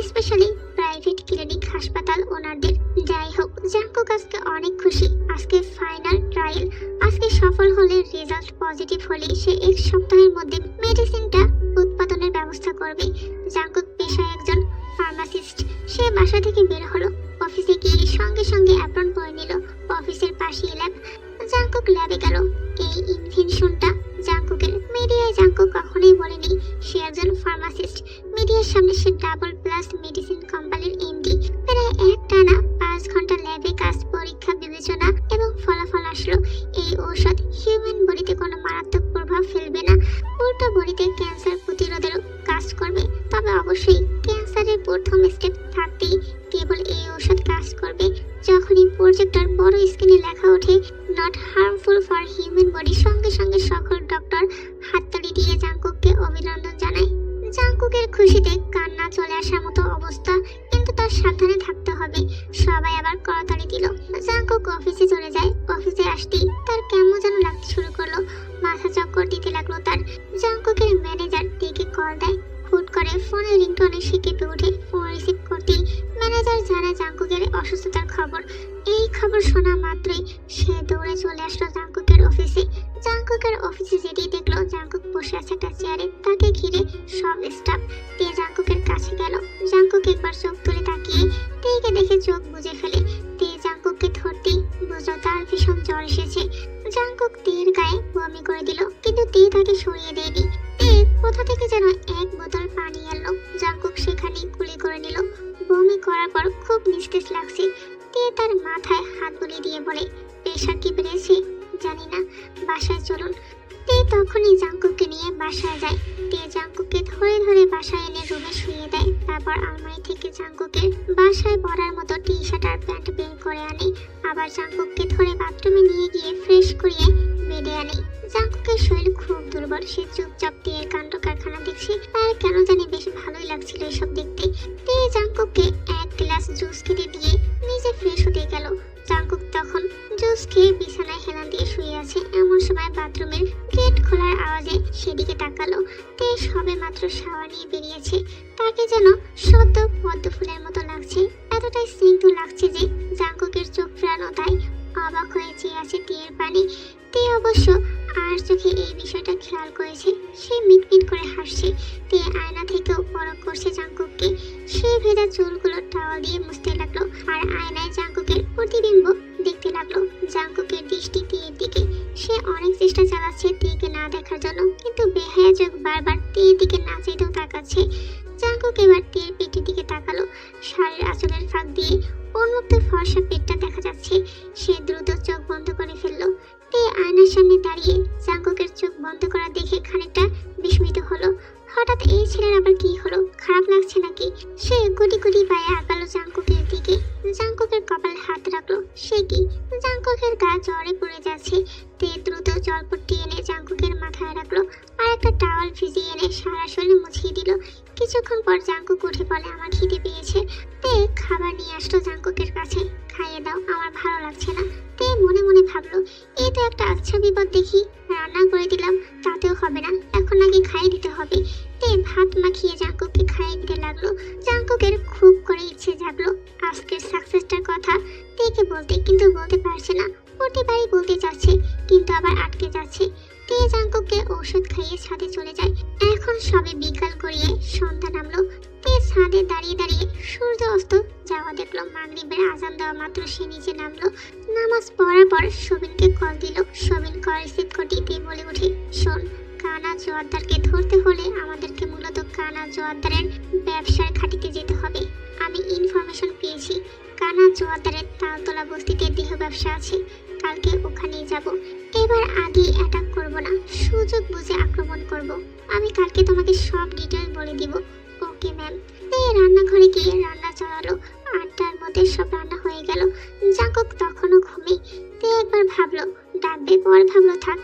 স্পেশালি প্রাইভেট ক্লিনিক হাসপাতাল ওনারদের। যাই হোক, জাঙ্কুক আজকে অনেক খুশি। আজকে ফাইনাল ট্রায়াল। আজকে সফল হলে, রেজাল্ট পজিটিভ হলে সে 1 সপ্তাহের মধ্যে মেডিসিনটা উৎপাদনের ব্যবস্থা করবে। জাঙ্কুক পেশায় একজন ফার্মাসিস্ট। সে বাসা থেকে বের হলো। অফিসে গিয়ে সঙ্গে সঙ্গে অ্যাপ্রন পরে নিল। অফিসের পাশেই ল্যাব। জাঙ্কুক ল্যাবে গেল। এই ইনভেনশনটা জাঙ্কুকের। মিডিয়ায় জাঙ্কুক কখনোই বলেনি সে একজন ফার্মাসিস্ট। মিডিয়ার সামনে সে ডাবল প্লাস মেডিসিন কোম্পানির এমডি। প্রায় একটানা 5 ঘন্টা ল্যাবে কাজ, পরীক্ষা, বিবেচনা এবং ফলাফল আসলো। এই ঔষধ হিউম্যান বডিতে কোনো মারাত্মক প্রভাব ফেলবে না, উল্টো বডিতে ক্যান্সার প্রতিরোধেরও কাজ করবে। তবে অবশ্যই ক্যান্সারের প্রথম স্টেপ থাকতেই কেবল এই ঔষধ কাজ করবে যখনই প্রজেক্টর বড় স্ক্রিনে লেখা ওঠে not harmful for human body. সঙ্গে সঙ্গে সকল ডক্টর হাততালি দিয়ে জাংকুককে অভিনন্দন জানায়। জাংকুকের খুশিতে কান্না চলে আসার মতো অবস্থা, কিন্তু তার সাবধানে থাকতে হবে। সবাই আবার করতালি দিল। জাংকুক অফিসে চলে যায়। অফিসে আসতেই তার কেমন যেন লাগতে শুরু করলো, মাথা চক্কর দিতে লাগলো তার। জাংকুকের ম্যানেজার টিকে কল দেয়। হুট করে ফোনের রিংটোনে সে কেঁপে ওঠে। ফোন রিসিভ করতেই ম্যানেজার জানায় জাংকুকের অসুস্থতার খবর। এই খবর শোনা মাত্রই সে দৌড়ে চলে আসলো জাংকুকের অফিসে। জাংকুকের অফিসে যেতেই দেখলো জাংকুক বসে আছে একটা চেয়ারে, তাকে ঘিরে সব স্টাফ। তে জাংকুকের কাছে গেল। জাংকুক একবার চোখ তুলে তাকিয়ে তেকে দেখে চোখ বুজে ফেলে। তে জাংকুককে ধরতেই বুঝলো তার ভীষণ জ্বর এসেছে। জাংকুক তের গায়ে বমি করে দিল, কিন্তু তে তাকে সরিয়ে দেয়নি। তে কোথা থেকে যেন এক বোতল পানি আনলো। জাংকুক সেখানেই কুলি করে নিল। বমি করার পর খুব নিস্তেজ লাগছে। তে তার মাথায় হাত বুলিয়ে দিয়ে বলে, প্রেশার কি বেড়েছে? জানি না, বাসায় চলুন। তে তখনই জাংকুককে নিয়ে বাসায় যায়। তে জাংকুককে ধরে ধরে বাসায় এনে রুমে শুইয়ে দেয়। তারপর আলমারি থেকে জাংকুকের বাসায় পরার মতো টি শার্ট আর প্যান্ট বের করে আনে। আবার জাংকুককে ধরে বাথরুমে নিয়ে গিয়ে ফ্রেশ করিয়ে বেডে আনে। জাংকুকের শরীর খুব দুর্বল। সে চুপচাপ তীরের কাণ্ড কারখানা দেখছে। আর কেন জানি বেশ ভালোই লাগছিল এসব দেখতে। তে জাংকুককে এক গ্লাস জুস খেতে দিয়ে নিজে ফ্রেশ হতে গেল। জাংকুক তখন জুস খেয়ে বিছানায় হেলান দিয়ে শুয়ে আছে। এমন সময় বাথরুমের গেট খোলার আওয়াজে সেদিকে তাকালো। তে সবে মাত্র শাওয়ার নিয়ে বেরিয়েছে। তাকে যেন সদ্য পদ্ম ফুলের মতো লাগছে। এতটাই স্নিগ্ধ লাগছে যে জাংকুকের চোখ ফেরানো, তাই অবাক হয়ে চেয়ে আছে তীর পানি। তে অবশ্য আর চোখে এই বিষয়টা খেয়াল করেছে। সে মিটমিট করে হাসছে। তে আয়না থেকেও পরখ করছে জাংকুককে। সে ভেজা চুলগুলো টাওয়াল দিয়ে মুছতে লাগলো আর আয়নায় জাংকুকের প্রতিবিম্ব দেখতে লাগলো। জাংকুকের দৃষ্টি তীর দিকে। সে অনেক চেষ্টা চালাচ্ছে তীরকে না দেখার জন্য, কিন্তু বেহায়া চোখ বারবার তীর দিকে না চাইতেও তাকাচ্ছে। জাংকুক এবার তীর পেটের দিকে তাকালো। শাড়ির আঁচলের ফাঁক দিয়ে উন্মুক্ত ফর্সা পেটটা দেখা যাচ্ছে। সে দ্রুত চোখ বন্ধ করে ফেললো। তে আয়নার সামনে দাঁড়িয়ে জাংকুকের চোখ বন্ধ করা দেখে খানিকটা বিস্মিত হলো। হঠাৎ এই ছেলের আবার কি হলো? খারাপ লাগছে নাকি? সে গুটি গুটি পায়ে আগালো জাংকুকের দিকে। জাংকুকের কপালে হাত রাখলো। সে কি? জাংকুকের গা জ্বরে পড়ে যাচ্ছে। তে দ্রুত জলপট্টি এনে জাংকুকের মাথায় রাখলো আর একটা টাওয়াল ভিজিয়ে এনে সারা শরীর মুছিয়ে দিল। কিছুক্ষণ পর জাংকুক উঠে বলে, আমার খিদে পেয়েছে। তে খাবার নিয়ে আসলো জাংকুকের কাছে। খাইয়ে দাও, আমার ভালো লাগছে না। তে মনে মনে ভাবলো, এই তো একটা আচ্ছা বিপদ দেখি। রান্না করে দিলাম, তাতেও হবে না, এখন আগে খাইয়ে দিতে হবে। তে ভাত মাখিয়ে জাংকুককে খাইয়ে দিতে লাগলো। জাংকুকের খুব করে ইচ্ছে জাগলো আজকের সাকসেসটার কথা তেকে বলতে, কিন্তু বলতে পারছে না। প্রতিবারই বলতে চাচ্ছে, কিন্তু আবার আটকে যাচ্ছে। তে জাংকুককে ঔষধ খাইয়ে ছাদে চলে যায়। এখন সবে বিকাল গড়িয়ে সন্ধ্যা নামলো। তে ছাদে দাঁড়িয়ে দাঁড়িয়ে সূর্য অস্ত যাওয়া দেখলো। মাগরিবের আজান দেওয়া মাত্র সে নিচে নামলো। নামাজ পড়ার পর সবিনকে কল দিল। সবিন কল রিসিভ করতেই বলে ওঠে, শোন, কানা জোয়ারদারকে ধরতে হলে আমাদেরকে মূলত কানা জোয়ারদারের ব্যবসার ঘাটিতে যেতে হবে। আমি ইনফরমেশন পেয়েছি কানা জোয়ারদারের তালতলা বস্তিতে দেহ ব্যবসা আছে। কালকে ওখানেই যাব। এবার আগে অ্যাটাক করব না, সুযোগ বুঝে আক্রমণ করব। আমি কালকে তোমাকে সব ডিটেইলস বলে দিব। Okay ma'am. রান্নাঘরে গিয়ে রান্না চড়ালো। 8টার মধ্যে সব রান্না হয়ে গেল। জাংকুক তখনও ঘুমে। তে একবার ভাবলো ডাকবে, পর ভাবলো থাক,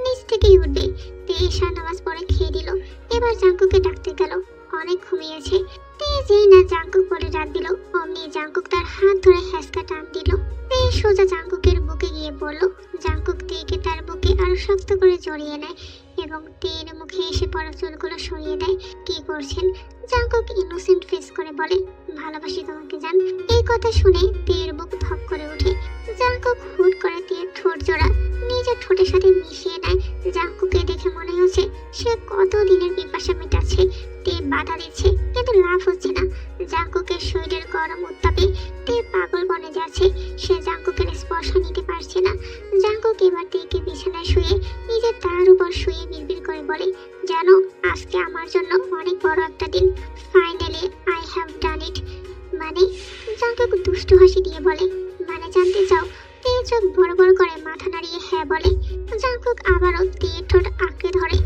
নিচ থেকেই উঠবে। তে এশা নামাজ পড়ে খেয়ে দিল। এবার জাংকুককে ডাকতে গেল। অনেক ঘুমিয়েছে। তে যেই না জাংকুক বলে ডাক দিল, অমনি জাংকুক তার হাত ধরে হ্যাসকা টান দিল। তে সোজা জাংকুকের বুকে গিয়ে পড়ল। জাংকুক তেকে তার বুকে আরো শক্ত করে জড়িয়ে নেয় এবং তের মুখে এসে পড়া চুলগুলো সরিয়ে দেয়। কি করছেন? জাংকুক ইনোসেন্ট ফেস করে বলে, ভালোবাসি তোমাকে জান। এই কথা শুনে তের বুক ধপ করে ওঠে। জাংকুক হুট করে তের ঠোঁট জোড়া নিজের ঠোঁটের সাথে মিশিয়ে নেয়। জাংকুকে দেখে মনে হচ্ছে সে কত দিনের পিপাসা মেটাচ্ছে। তে বাধা দিচ্ছে, কিন্তু লাভ হচ্ছে না। জাংকুকের শরীরের গরম উত্তাপে তে পাগল বনে যাচ্ছে। সে জাংকুকের স্পর্শ নিতে পারছে না। জাংকুক এবার তেকে বিছানায় শুয়ে নিজের তার উপর শুয়ে বিড়বিড় করে বলে, জানো, আজকে আমার জন্য অনেক বড় একটা দিন। ফাইনালি আই হ্যাভ ডান ইট। মানে? জাংকুক দুষ্টু হাসি দিয়ে বলে, মানে জানতে চাও? তে চোখ বড় বড় করে মাথা নাড়িয়ে হ্যাঁ বলে। জাংকুক আবারও তের ঠোঁট আঁকড়ে ধরে।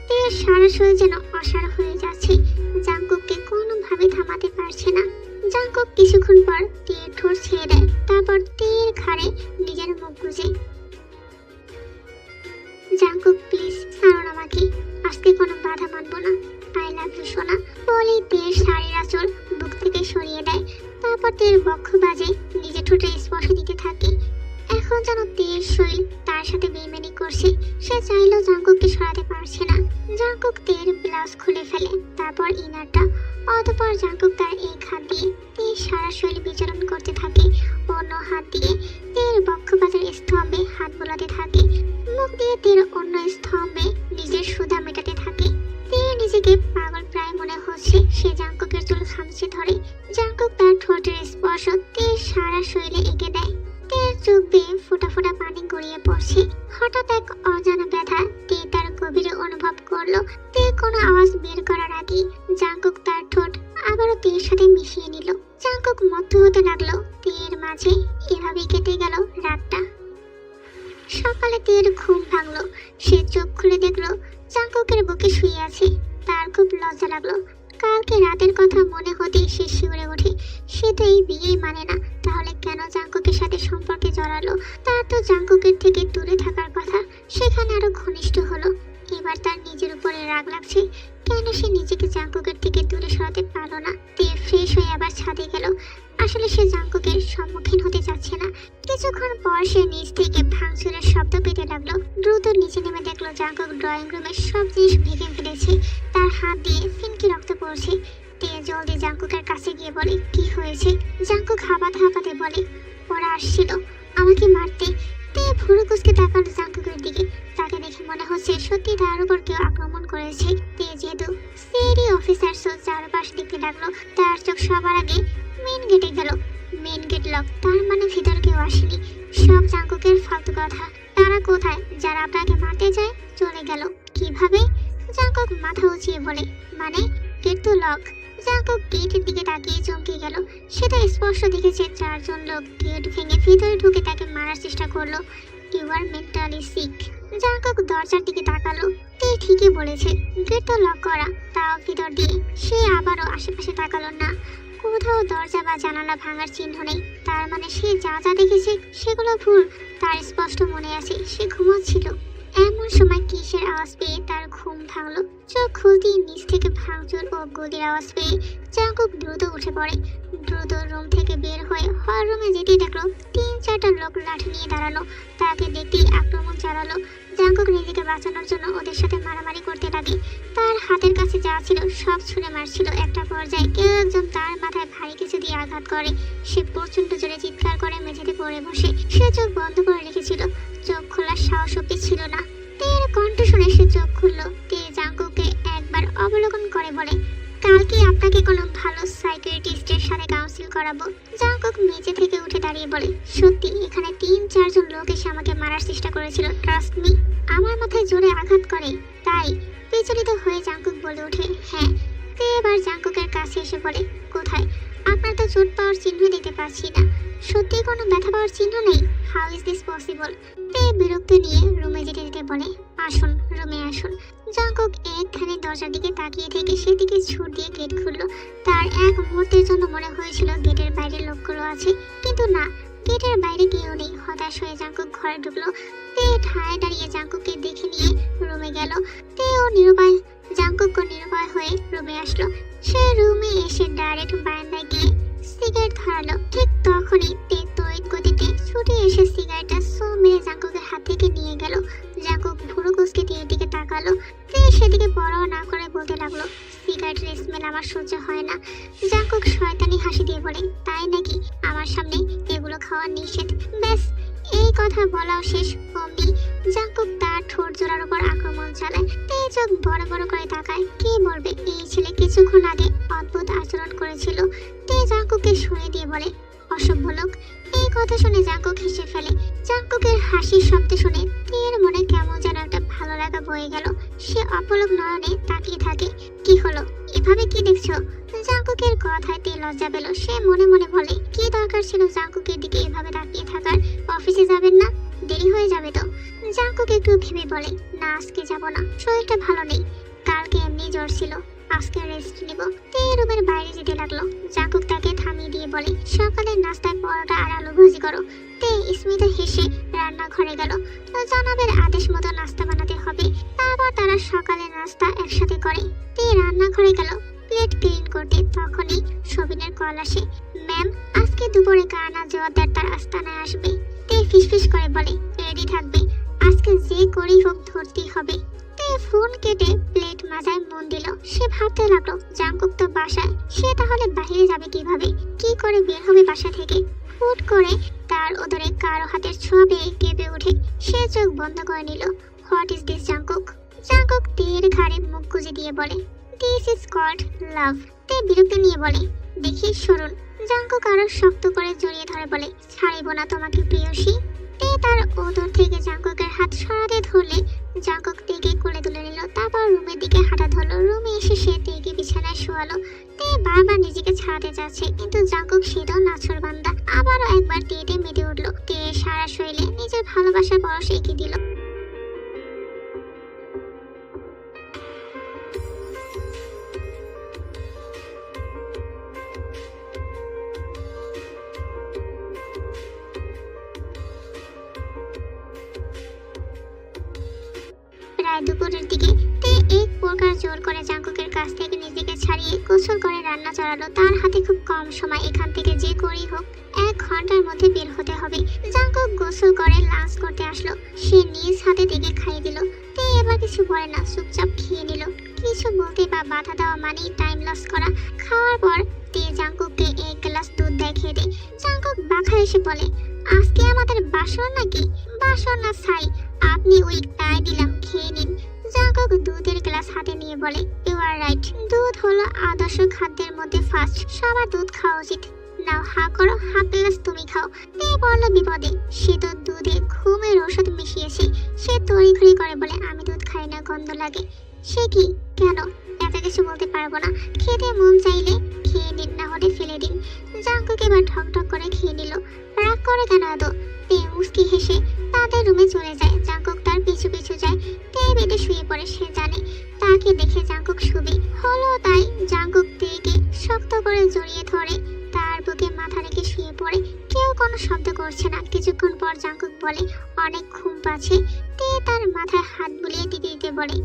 তের সারা শরীর যেন অসাড় হয়ে যাচ্ছে। জাংকুককে কোনোভাবে থামাতে পারছে না। জাংকুক কিছুক্ষণ পর তের ঠোঁট ছেড়ে দেয়। তারপর তের ঘাড়ে নিজের এখনো তের শরীর তার সাথে বেইমানি করছে। সে চাইলেও জাঙ্কুককে সরাতে পারছে না। জাঙ্কুক তের ব্লাউজ খুলে ফেলে, তারপর ইনারটা। অতঃপর জাঙ্কুক তার এক হাত দিয়ে তের সারা শরীর বিচরণ করতে থাকে, অন্য হাত দিয়ে তের বক্ষপাতের স্তম্ভে হাত বোলাতে থাকে, মুখ দিয়ে তের অন্য স্তম্ভে নিজের ক্ষুধা মেটাতে থাকে। তের নিজেকে পাগল প্রায় মনে হচ্ছে। সে জাঙ্কুকের চুল খামচে ধরে। জাঙ্কুক তার ঠোঁটের স্পর্শ তের সারা শরীরে এঁকে দেয়। তের চোখ বেয়ে ফোঁটা ফোঁটা পানি গড়িয়ে পড়ছে। হঠাৎ এক অজানা ব্যথা তে তার গভীরে অনুভব করলো। তে কোনো আওয়াজ বের করার আগেই জাঙ্কুক তার ঠোঁট আবারও তের সাথে মিশিয়ে নিল। জাঙ্কুক মত্ত হতে লাগলো। তের মাঝে এভাবেই কেটে গেল রাতটা। সকালে তের ঘুম ভাঙলো। সে চোখ খুলে দেখলো জাঙ্কুকের বুকে শুয়ে আছে। তার খুব লজ্জা লাগলো। কালকে রাতের কথা মনে হতেই সে শিউরে ওঠে। সে তো এই বিয়েই মানে না, তাহলে কেন জাঙ্কুকের সাথে সম্পর্কে জড়ালো? তার তো জাঙ্কুকের থেকে দূরে থাকার কথা, সেখানে আরো ঘনিষ্ঠ হলো। এবার তার নিজের উপরে রাগ লাগছে। কেন সে নিজেকে জাঙ্কুকের থেকে দূরে সরাতে পারলো না? তে ফ্রেশ হয়ে আবার ছাদে গেল। আসলে সে জাঙ্কুকের সম্মুখীন হতে চাচ্ছে না। কিছুক্ষণ পর সে নিচ থেকে ভাঙচুরের শব্দ পেতে লাগলো। দ্রুত নিচে নেমে দেখলো জাঙ্কুক ড্রয়িং রুমের সব জিনিস ভেঙে ফেলেছে। তার হাত দিয়ে ফিনকি রক্ত পড়ছে। তে জলদি জাঙ্কুকের কাছে গিয়ে বলে, কি হয়েছে? জাঙ্কুক হাঁপাতে হাঁপাতে বলে, ওরা আসছিল আমাকে মারতে। তে ভুরু কুঁচকে তাকালো জাঙ্কুকের দিকে। তাকে দেখে মনে হচ্ছে সত্যি তার উপর কেউ আক্রমণ করেছে। তে যেহেতু সিআইডি অফিসার, সো চারপাশ দেখতে লাগলো। তার চোখ সবার আগে মেন গেটে গেল। মেন গেট লক, তার মানে ভিতর কেউ আসেনি। সব জাঙ্কুকের ফালতু কথা। তারা কোথায়? যারা আপনাকে মারতে চায় চলে গেল। কিভাবে? জাঙ্কুক মাথা উঁচিয়ে বলে, মানে গেট তো লক। জাঙ্কুক গেটের দিকে তাকিয়ে চমকে গেল। সে তো স্পষ্ট দেখেছে চারজন লোক গেট ভেঙে ভিতরে ঢুকে তাকে মারার চেষ্টা করলো। You are mentally sick. Jungkook দরজার দিকে তাকালো। তে ঠিকই বলেছে, গেট তো লক করা, তাও ভিতর দিয়ে। সে আবারও আশেপাশে তাকালো না। কোথাও দরজা বা জানালা ভাঙার চিহ্ন নেই। তার মানে সে যা যা দেখেছে সেগুলো ভুল। তার স্পষ্ট মনে আছে সে ঘুমাচ্ছিল। এমন সময় কিসের আওয়াজ পেয়ে তার ঘুম ভাঙলো। চোখ খুলতেই নিচ থেকে ভাঙচুর ও গদির আওয়াজ পেয়ে জাঙ্কুক দ্রুত উঠে পড়ে। দ্রুত রুম থেকে বের হয়ে হল রুমে যেতেই দেখলো 3-4টা লোক লাঠি নিয়ে দাঁড়ানো। তাকে দেখতেই আক্রমণ চালালো। জাঙ্কুক নিজেকে বাঁচানোর জন্য ওদের সাথে মারামারি করতে লাগে। তার হাতের কাছে যা ছিল সব ছুঁড়ে মারছিল। একটা পর্যায়ে কেউ একজন তার মাথায় ভারী কিছু দিয়ে আঘাত করে। সে প্রচন্ড জোরে চিৎকার করে মেঝেতে পড়ে বসে। সে চোখ বন্ধ করে রেখেছিল। চোখ খোলার সাহস ছিল না। তের কণ্ঠ শুনে সে চোখ খুললো। তে জাঙ্কুককে একবার অবলোকন করে বলে, কালকে আপনাকে কোনো ভালো সাইকিয়াট্রিস্টের সাথে কাউন্সিল করাবো। জাঙ্কুক মেঝে থেকে উঠে দাঁড়িয়ে বলে, সত্যি এখানে 3-4 জন লোক এসে আমাকে মারার চেষ্টা করেছিল। ট্রাস্ট মি, আমার মাথায় জোরে আঘাত করে। তাই বিচলিত হয়ে জাঙ্কুক বলে ওঠে, হ্যাঁ। তে এবার জাঙ্কুকের কাছে এসে বলে, কোথায়? আপনার তো চোট পাওয়ার চিহ্ন দেখতে পাচ্ছি না। সত্যি কোনো ব্যথা পাওয়ার চিহ্ন নেই? How is this possible? তে বিরক্তি নিয়ে রুমে যেতে যেতে বলে, আসুন রুমে আসুন। জাঙ্কুক একখানে দরজার দিকে তাকিয়ে থেকে সেদিকে ছুট দিয়ে গেট খুললো। তার এক মুহূর্তের জন্য মনে হয়েছিল গেটের বাইরে লোকগুলো আছে, কিন্তু না, গেটের বাইরে কেউ নেই। হতাশ হয়ে জাঙ্কুক ঘরে ঢুকলো। তে ঠায় দাঁড়িয়ে জাঙ্কুককে দেখে নিয়ে রুমে গেল। জাঙ্কুক নিরুপায় হয়ে রুমে আসলো। সে রুমে এসে ডাইরেক্ট বারান্দায় গিয়ে সিগারেট ধরালো। ঠিক তখনই তে তড়িৎ গতিতে ছুটে এসে সিগারেটটা সো মেরে জাঙ্কুকের হাত থেকে নিয়ে গেল। জাঙ্কুক ভুরু কুঁচকে তের দিকে তাকালো। তে সেদিকে পরোয়া না করে বলতে লাগলো, সিগারেটের স্মেল আমার সহ্য হয় না। জাঙ্কুক শয়তানি হাসি দিয়ে বলে, তাই নাকি? আমার সামনে এগুলো খাওয়া নিষেধ। ব্যাস, এই কথা বলাও শেষ অমনি জাঙ্কুক তার ঠোঁট জোড়ার উপর আক্রমণ চালায়। তে চোখ বড় বড় করে তাকায়। কে বলবে এই ছেলে কিছুক্ষণ আগে অদ্ভুত আচরণ করেছিল। তে জাঙ্কুককে শুনে দিয়ে বলে, অসভ্য লোক। এই কথা শুনে জাঙ্কুক হেসে ফেলে। জাঙ্কুকের হাসির শব্দ শুনে তের মনে কেমন যেন একটা ভালো লাগা বয়ে গেল। সে অপলক নয়নে তাকিয়ে থাকে। কি হলো? এভাবে কি দেখছো? জাঙ্কুকের কথায় তে লজ্জা পেল। সে মনে মনে বলে, কি দরকার ছিল জাঙ্কুকের দিকে এভাবে তাকিয়ে থাকার? অফিসে যাবেন না? দেরি হয়ে যাবে তো। জাঙ্কুক একটু ভেবে বলে, না আজকে যাব না, শরীরটা ভালো নেই। কালকে এমনি জ্বর ছিল, আজকে রেস্ট নিব। তে রুমের বাইরে যেতে লাগলো। জাঙ্কুক তাকে থামিয়ে দিয়ে বলে, সকালের নাস্তায় পরোটা আর আলু ভাজি করো। তে স্মিত হেসে রান্নাঘরে গেল। জনাবের আদেশ মতো নাস্তা বানাতে হবে। তারপর তারা সকালের নাস্তা একসাথে করে। তে রান্নাঘরে গেল প্লেট ক্লিন করতে। তখনই সবিনের কল আসে, ম্যাম আজকে দুপুরে কানা জোয়ারদার তার আস্তানায় আসবে। তে ফিসফিস করে বলে, রেডি থাকবে, আজকে যে করেই হোক ধরতেই হবে। তে ফোন কেটে প্লেট মাজায় মন দিল। সে ভাবতে লাগলো, জাংকুক তো বাসায়, সে তাহলে বাইরে যাবে কিভাবে, কি করে বের হবে বাসা থেকে। হুট করে তার ওদরে কারো হাতের ছোঁয়া পেয়ে কেঁপে ওঠে। সে চোখ বন্ধ করে নিল। What is this Jungkook? Jungkook তের ঘাড়ে মুখ গুজে দিয়ে বলে, দিস ইজ কল্ড লাভ। তে বিরক্তি নিয়ে বলে, দেখি সরুন। জাংকুক আরো শক্ত করে জড়িয়ে ধরে বলে, ছাড়িব না তোমাকে প্রিয়সী। তে তার ওদর থেকে জাংকুকের হাত সরাতে ধরলে জাংকুক তেকে কোলে তুলে নিল। তারপর রুমের দিকে হাঁটা ধরলো। রুমে এসে সে তেকে বিছানায় শোয়ালো। তে বারবার নিজেকে ছাড়াতে যাচ্ছে, কিন্তু জাংকুক সেটাও নাছোড়বান্দা। আবারও একবার তেতে মেতে উঠলো। তে সারা শরীরে নিজের ভালোবাসার পরশ এঁকে দিল। প্রায় দুপুরের দিকে তে এক প্রকার জোর করে জাংকুকের কাছ থেকে নিজেকে ছাড়িয়ে গোসল করে রান্না চড়ালো। তার হাতে খুব কম সময়, এখান থেকে যে করেই হোক 1 ঘন্টার মধ্যে বের হতে হবে। জাংকুক গোসল করে লাঞ্চ করতে আসলো। সে নিজ হাতে থেকে খাইয়ে দিল। তে এবার কিছু বলে না, চুপচাপ খেয়ে নিল। কিছু বলতে বা বাধা দেওয়া মানেই টাইম লস করা। খাওয়ার পর তে জাংকুককে 1 গ্লাস দুধ দেয় খেতে। জাংকুক বাঁকা এসে বলে, আজকে আমাদের বাসর নাকি? বাসর না ছাই, আপনি ওই তাই দিলাম, খেয়ে নিন। জাংকুক দুধের গ্লাস হাতে নিয়ে বলে, ইউ আর রাইট, দুধ হলো আদর্শ খাদ্যের মধ্যে ফার্স্ট, সবার দুধ খাওয়া উচিত। নাও হা করো, হাফ গ্লাস তুমি খাও। তে বলল বিপদে, সে তো দুধে ঘুমের ওষুধ মিশিয়েছে। সে তড়িঘড়ি করে বলে, আমি দুধ খাই না, গন্ধ লাগে। সে কি, কেন? এত কিছু বলতে পারবো না, খেতে মন চাইলে খেয়ে নিন, না হলে ফেলে দিন। জাংকুক এবার ঠক ঠক করে খেয়ে নিল। রাগ করে কেন এত? তে মুস্কি হেসে তাদের রুমে চলে যায়। জাংকুক তার পিছু পিছু যায়। তে বেডে শুয়ে পড়ে। সে জানে তাকে দেখে জাংকুক শুবে। হলো তাই জাংকুক তেকে শক্ত করে জড়িয়ে ধরে তার বুকে মাথা রেখে শুয়ে পড়ে। কেউ কোনো শব্দ করছে না। কিছুক্ষণ পর জাংকুক বলে, অনেক ঘুম পাচ্ছে। তে তার মাথায় হাত বুলিয়ে দিতে দিতে বলে,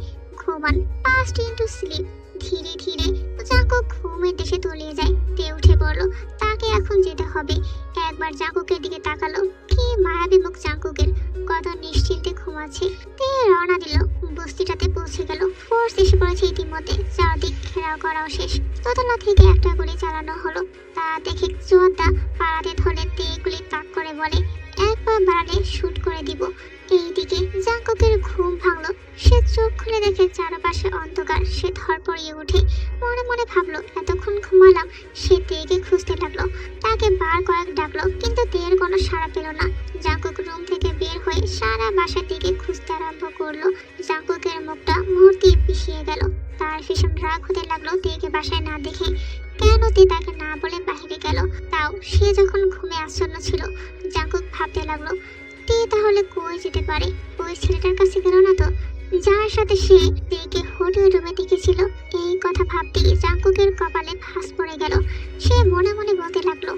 ঘুমান, ফাস্ট ইনটু স্লিপ। ধীরে ধীরে জাংকুক ঘুমের দেশে তলিয়ে যায়। তে উঠে পড়ল, তাকে এখন যেতে হবে। একবার জাংকুকের দিকে তাকালো। কি মায়াবী মুখ জাংকুকের, কত নিশ্চিন্তে ঘুমাচ্ছে। তে রওনা দিল। বস্তিটাতে পৌঁছে গেল। ফোর্স এসে পড়েছে ইতিমধ্যে। চারদিক ঘেরাও করাও শেষ। দোতলা থেকে একটা গুলি চালানো হলো। তা দেখে জোয়ারদা পাড়াতে ধরে তে গুলি তাক করে বলে, একবার বাড়ালে শুট করে দিব। এইদিকে জাংকুকের ঘুম ভাঙলো। সে চোখ খুলে দেখে চারপাশে অন্ধকার। সে ধরপড়িয়ে উঠে। মনে মনে ভাবলো, এতক্ষণ ঘুমালাম। সে তেকে খুঁজতে লাগলো। তাকে বার কয়েক ডাকলো, কিন্তু তের কোনো সাড়া পেল না। জাংকুক রুম থেকে বের হয়ে সারা বাসা থেকে খুঁজতে আরম্ভ করলো। জাংকুকের মুখটা মুহূর্তে পিছিয়ে গেল। তার ভীষণ রাগ হতে লাগলো তেকে বাসায় না দেখে। কেন তে তাকে না বলে বাইরে গেল, তাও সে যখন ঘুমে আচ্ছন্ন ছিল। জাংকুক ভাবতে লাগলো, তে তাহলে কই যেতে পারে? ওই ছেলেটার কাছে গেল না তো, যার সাথে সে তেকে হোটেল রুমে দেখেছিল। এই কথা ভাবতেই জাংকুকের কপালে ভাঁজ পড়ে গেল। সে মনে মনে বলতে লাগলো,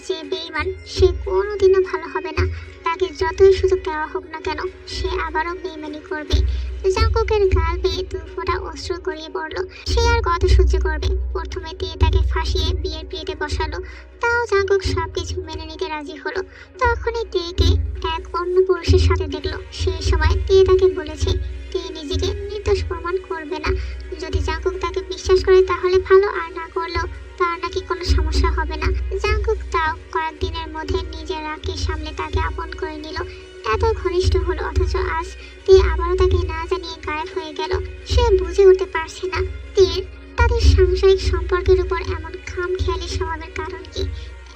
যে বেঈমান, সে কোনোদিনও ভালো হবে না। তাকে যতই সুযোগ দেওয়া হোক না কেন, সে আবারও বেইমানি করবে। জাংকুকের গাল বেয়ে 2 ফোঁটা অশ্রু গড়িয়ে পড়লো। সে আর কত সহ্য করবে? প্রথমে তে তাকে ফাঁসিয়ে বিয়ের পিড়িতে বসালো। তাও জাংকুক সবকিছু মেনে নিতে রাজি হলো। তখনই তেকে এক অন্য পুরুষের সাথে দেখলো। সেই সময় তে তাকে বলেছে তে নিজেকে নির্দোষ প্রমাণ করবে না। যদি জাংকুক তাকে বিশ্বাস করে তাহলে ভালো, আর না করলেও তার নাকি কোনো সমস্যা হবে না। জাংকুক তাও কয়েকদিনের মধ্যে নিজের রাগকে সামলে তাকে আপন করে নিল। এত ঘনিষ্ঠ হলো, অথচ আজ তে আবারও তাকে না জানিয়ে গায়েব হয়ে গেল। সে বুঝে উঠতে পারছে না তের তাদের সাংসারিক সম্পর্কের উপর এমন খামখেয়ালি স্বভাবের কারণ কি।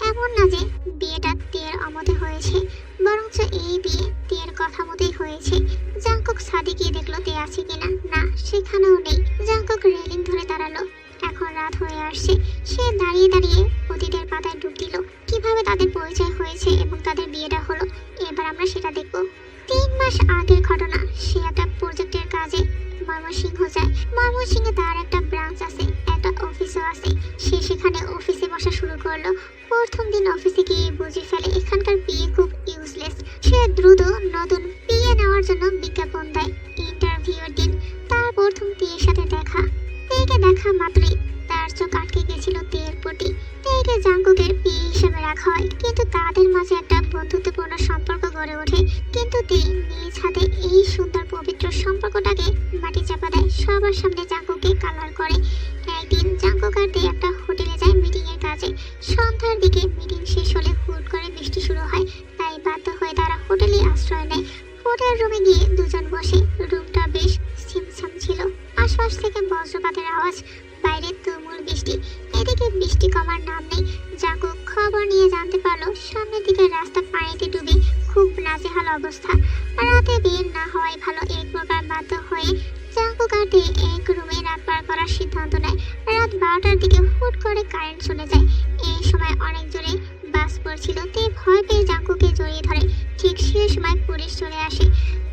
এমন না যে বিয়েটা তের অমতে হয়েছে, বরঞ্চ এই বিয়ে তের কথা মতোই হয়েছে। জাংকুক ছাদে গিয়ে দেখলো তে আছে কিনা। না, সেখানেও নেই। জাংকুক রেলিং ধরে দাঁড়ালো। এখন রাত হয়ে আসছে। সে দাঁড়িয়ে দাঁড়িয়ে অতীতের পাতায় ডুব দিল। কিভাবে তাদের পরিচয় হয়েছে এবং তাদের বিয়েটা হলো, এবার আমরা সেটা দেখব। 3 মাস আগের ঘটনা। সে একটা প্রজেক্টের কাজে ময়মনসিংহ যায়। ময়মনসিংহে তার একটা ব্রাঞ্চ আছে, একটা অফিসও আছে। সে সেখানে অফিসে বসা শুরু করলো। প্রথম দিন অফিসে গিয়ে বুঝে ফেলে এখানকার পিএ খুব ইউজলেস। সে দ্রুত নতুন পিএ নেওয়ার জন্য বিজ্ঞাপন দেয়। ইন্টারভিউর দিন তার প্রথম তের সাথে দেখা। তেকে দেখা মাত্রই তার চোখ আটকে গেছিল তের প্রতি। তেকে জাংকুকের পিএ হিসেবে রাখা হয়, কিন্তু তাদের মাঝে একটা বন্ধুত্বপূর্ণ সম্পর্ক গড়ে তে নিজ হাতে এই সুন্দর পবিত্র সম্পর্কটাকে মাটি চাপা দেয়, সবার সামনে জাঙ্কুককে কালার করে। একদিন জাঙ্কুক আর তে একটা হোটেলে যায় মিটিং এর কাজে। সন্ধ্যার দিকে মিটিং শেষ হলে হুট করে বৃষ্টি শুরু হয়, তাই বাধ্য হয়ে তারা হোটেলে আশ্রয় নেয়। হোটেল রুমে গিয়ে দুজন বসে। রুমটা বেশ ছিমছাম ছিল, আশপাশ থেকে বজ্রপাতের আওয়াজ, বাইরে তুমুল বৃষ্টি। এদিকে বৃষ্টি কমার নাম নেই। জাঙ্কুক খবর নিয়ে জানতে পারলো সামনের দিকে রাস্তা পানিতে ডুবে খুব নাজেহাল অবস্থা। রাতে বের না হওয়াই ভালো। এক প্রকার বাধ্য হয়ে জাঙ্কুক আর তে এক রুমে রাত পার করার সিদ্ধান্ত নেয়। রাত 12টার দিকে হুট করে কারেন্ট চলে যায়। এই সময় অনেক জোরে বাস পড়ছিল। তে ভয় পেয়ে জাঙ্কুককে জড়িয়ে ধরে। ঠিক সে সময় পুলিশ চলে আসে।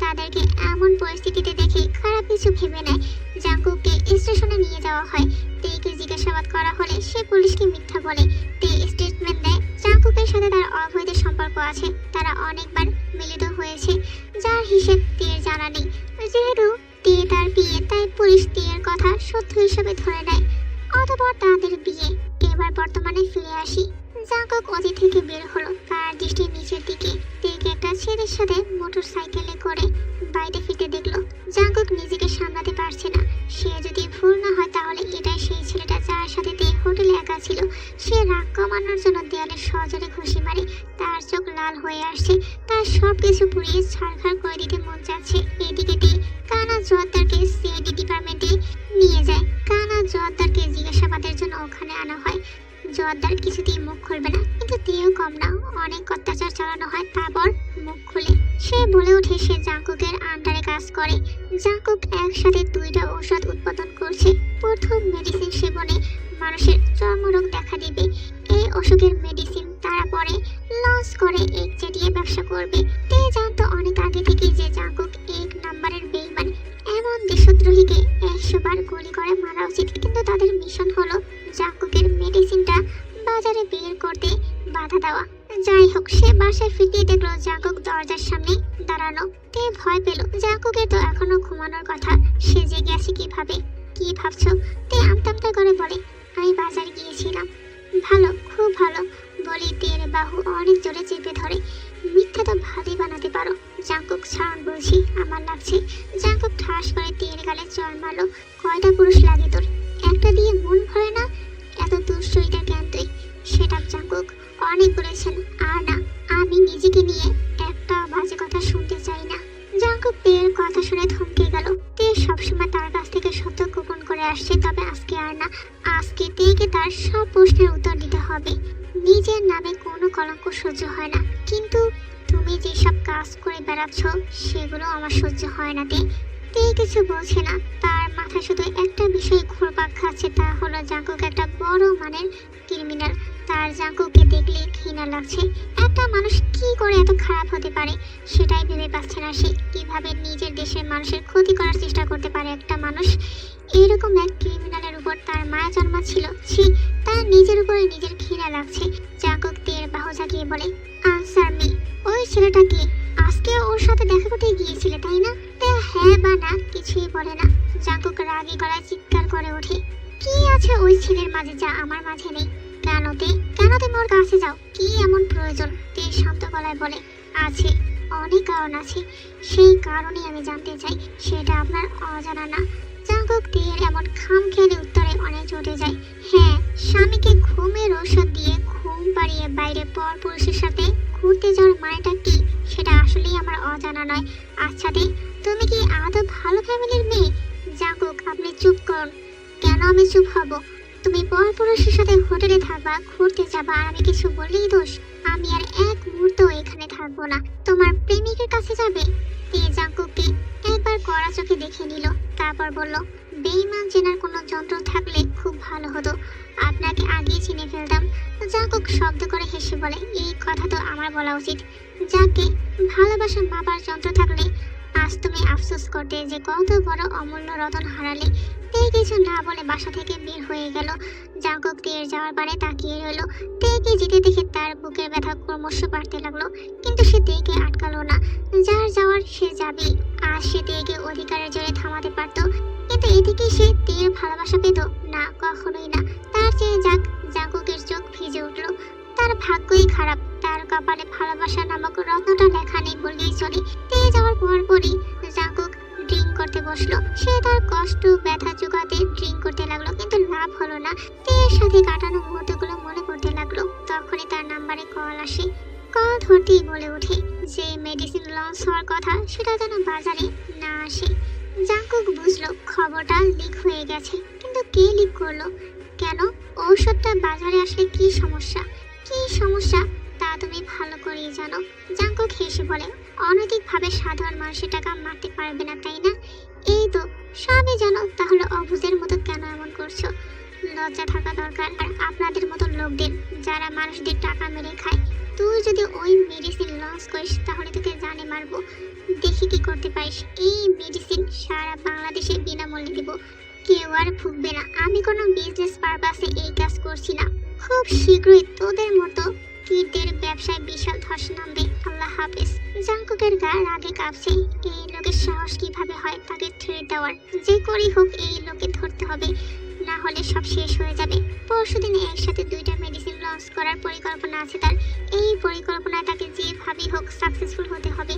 তাদেরকে এমন পরিস্থিতিতে দেখে খারাপ কিছু ভেবে নেয়। জাঙ্কুককে স্টেশনে নিয়ে যাওয়া হয়। তেকে জিজ্ঞাসাবাদ করা হলে সে পুলিশকে মিথ্যা বলে। তে স্টেটমেন্ট দেয় জাঙ্কুকের সাথে তার অবৈধ সম্পর্ক আছে, তারা অনেকবার মিলিত হয়েছে, যার হিসেব তের জানা নেই। যেহেতু তে তার বিয়ে, তাই পুলিশ তের কথা সত্য হিসেবে ধরে নেয়। অতঃপর তাদের বিয়ে। এবার বর্তমানে ফিরে আসি। জাঙ্কুক অতীত থেকে বের হলো, তার দৃষ্টি নিচের দিকে। তেকে একটা ছেলের সাথে মোটর সাইকেলে করে বাড়িতে ফিরতে দেখলো। জাঙ্কুক নিজেকে সামলাতে পারছে না। সে যদি ভুল না হয় তাহলে এটাই সেই ছেলেটা যার সাথে তে হোটেলে একা ছিল। সে রাগ কমানোর জন্য দেয়ালে সজোরে ঘুষি মারে। তার চোখ লাল হয়ে আসছে, তার সবকিছু পুড়িয়ে ছাড়খাড় করে দিতে মন চাচ্ছে। এদিকে তে কানা জোয়ারদারকে সিআইডি ডিপার্টমেন্টে নিয়ে যায়। কানা জোয়ারদারকে জিজ্ঞাসাবাদের জন্য ওখানে আনা হয়। জোয়ারদার কিছুতেই মুখ খুলবে না, কিন্তু তেও কম না। অনেক অত্যাচার চালানো হয়, তারপর মুখ খুলে সে বলে ওঠে সে জাঙ্কুকের আন্ডারে কাজ করে। জাঙ্কুক একসাথে 2টা ঔষধ উৎপাদন করছে। প্রথম মেডিসিন সেবনে মানুষের চর্মরোগ দেখা দিবে। এই অসুখের মেডিসিন তারা পরে লঞ্চ করে একচেটিয়া ব্যবসা করবে। তে জানতো অনেক আগে থেকে যে জাঙ্কুক 1 নাম্বারের বেঈমান। এমন দেশদ্রোহীকে 100 বার গুলি করে মারা উচিত, কিন্তু তাদের মিশন হলো জাঙ্কুকের মেডিসিনটা বাজারে বের করতে বাধা দেওয়া। যাই হোক, সে বাসায় ফিরতে দেখলো জাঙ্কুক দরজার সামনে দাঁড়ানো। তে ভয় পেল। জাঙ্কুকের তো এখনো ঘুমানোর কথা, সে জেগে আছে কিভাবে? কি ভাবছো? তে আমতামতা করে বলে, আমি বাজারে গিয়েছিলাম। ভালো, খুব ভালো বলে তের বাহু অনেক জোরে চেপে ধরে। মিথ্যা তো ভালোই বানাতে পারো। জাঙ্কুক ছাড়ন বলছি, আমার লাগছে। জাঙ্কুক ঠাস করে তের গালে চড় মারলো। কয়টা পুরুষ লাগে তোর? একটা দিয়ে মন ভরে না? এত দুশ্চরিত্রা কেন তুই? সেটা জাঙ্কুক অনেক বলেছেন। আর না, আমি নিজেকে নিয়ে একটা বাজে কথা শুনতে চাই না। জাঙ্কুক তের কথা শুনে থমকে গেল। তে সবসময় তার কাছ থেকে সত্য গোপন করে আসছে, তবে আজকে আর না। আজকে তেকে তার সব প্রশ্নের উত্তর দিতে হবে। নিজের নামে কোনো কলঙ্ক সহ্য হয় না, কিন্তু তুমি যেসব কাজ করে বেড়াচ্ছ সেগুলো আমার সহ্য হয় না। তে কিছু বলছে না। তার মাথায় শুধু একটা বিষয় ঘুরপাক খাচ্ছে, তা হলো জাঙ্কুক একটা বড় মানের ক্রিমিনাল। তার জাঙ্কুককে দেখলে ঘৃণা লাগছে। একটা মানুষ কি করে এত খারাপ হতে পারে সেটাই ভেবে পাচ্ছে না সে। কিভাবে নিজের দেশের মানুষের ক্ষতি করার চেষ্টা করতে পারে একটা মানুষ? এরকম এক ক্রিমিনালের উপর তার মায়া জন্মাচ্ছিল। ছি, তার নিজের উপরে নিজের ঘৃণা লাগছে। জাঙ্কুক তের বাহু ঝাঁকিয়ে বলে, আনসার মি, ওই ছেলেটা কে? আজকে ওর সাথে দেখা করতে গিয়েছিলে তাই না? তে হ্যাঁ বা না কিছুই বলে না। জাঙ্কুক রাগী গলায় চিৎকার করে ওঠে, কি আছে ওই ছেলের মাঝে যা আমার মাঝে নেই? কেন তুমি ওর কাছে যাও? কি এমন প্রয়োজন? তে শান্ত গলায় বলে, আছে, অনেক কারণ আছে। সেই কারণে আমি জানতে চাই, সেটা আপনার অজানা না। জাঙ্কুক তের এমন খামখেয়ালি উত্তরে অনেক চটে যায়। হ্যাঁ, স্বামীকে ঘুমের ঔষধ দিয়ে ঘুম পাড়িয়ে বাইরে পর পুরুষের সাথে ঘুরতে যাওয়ার মানেটা কি সেটা আসলেই আমার অজানা নয়। আচ্ছা তে, তুমি কি আদৌ ভালো ফ্যামিলির মেয়ে? জাঙ্কুক, আপনি চুপ করুন। কেন আমি চুপ হব? তুমি পর পুরুষের সাথে হোটেলে থাকবা, ঘুরতে যাবা, আর আমি কিছু বললেই দোষ? আমি আর এক মুহূর্ত এখানে থাকবো না। তোমার প্রেমিকের কাছে যাবে? তে জাঙ্কুককে একবার কড়া চোখে দেখে নিল, তারপর বলল, বেঈমান চেনার কোনো যন্ত্র থাকলে খুব ভালো হতো, আপনাকে আগেই চিনে ফেলতাম। জাঙ্কুক শব্দ করে হেসে বলে, এই কথা তো আমার বলা উচিত। যাকে ভালোবাসা মাপার যন্ত্র থাকলে আজ তুমি আফসোস করতে যে কত বড় অমূল্য রতন হারালে। তে কিছু না বলে বাসা থেকে বের হয়ে গেল। জাঙ্কুক তের যাওয়ার পারে তাকিয়ে রইল। তেকে যেতে দেখে তার বুকের ব্যথা ক্রমশ বাড়তে লাগলো, কিন্তু সে তেকে আটকালো না। যার যাওয়ার সে যাবেই। আর সে তেকে অধিকারের জোরে থামাতে পারতো, কিন্তু এদিকে সে তের ভালোবাসা পেত না, কখনোই না। তার চেয়ে যাক। জাঙ্কুকের চোখ ভিজে উঠল। তার ভাগ্যই খারাপ, তার কপালে ভালোবাসা নামক রত্নটা লেখা নেই বললেই চলে। তে যাওয়ার পরই জাঙ্কুক ড্রিঙ্ক করতে বসলো। সে তার কষ্ট ব্যথা জোগাতে ড্রিঙ্ক করতে লাগলো, কিন্তু লাভ হলো না। তের সাথে কাটানো মুহূর্তগুলো মনে পড়তে লাগলো। তখনই তার নাম্বারে কল আসে। কল ধরতেই বলে ওঠে যে মেডিসিন লঞ্চ হওয়ার কথা সেটা যেন বাজারে না আসে। জাঙ্কুক বুঝলো খবরটা লিক হয়ে গেছে, কিন্তু কে লিক করলো, কেন, ঔষধটা বাজারে আসলে কি সমস্যা, কি সমস্যা তা তুমি ভালো করেই জানো। জাঙ্কুক হেসে বলে, অনৈতিকভাবে সাধারণ মানুষের টাকা মারতে পারবে না তাই না? এই তো সবই জানো, তাহলে অবুঝের মতো কেন এমন করছো? লজ্জা থাকা দরকার আর আপনাদের মতো লোকদের যারা মানুষদের টাকা মেরে খায়। তুই যদি ওই মেডিসিন লঞ্চ করিস তাহলে তোকে জানে মারবো, দেখি কি করতে পারিস। এই মেডিসিন সারা বাংলাদেশে বিনামূল্যে দিব, কেউ আর ভুগবে না। আমি কোনো বিজনেস পারপাসে এই কাজ করছি না। খুব শীঘ্রই তোদের মতো কীটদের ব্যবসায় বিশাল ধস নামবে। আল্লাহ হাফেজ। জাঙ্কুকের গা রাগে কাঁপছে। এই লোকের সাহস কিভাবে হয় তাকে থ্রেট দেওয়ার? যে করেই হোক এই লোকে ধরতে হবে, না হলে সব শেষ হয়ে যাবে। পরশুদিন একসাথে 2টা মেডিসিন লঞ্চ করার পরিকল্পনা আছে তার। এই পরিকল্পনায় তাকে যেভাবেই হোক সাকসেসফুল হতে হবে,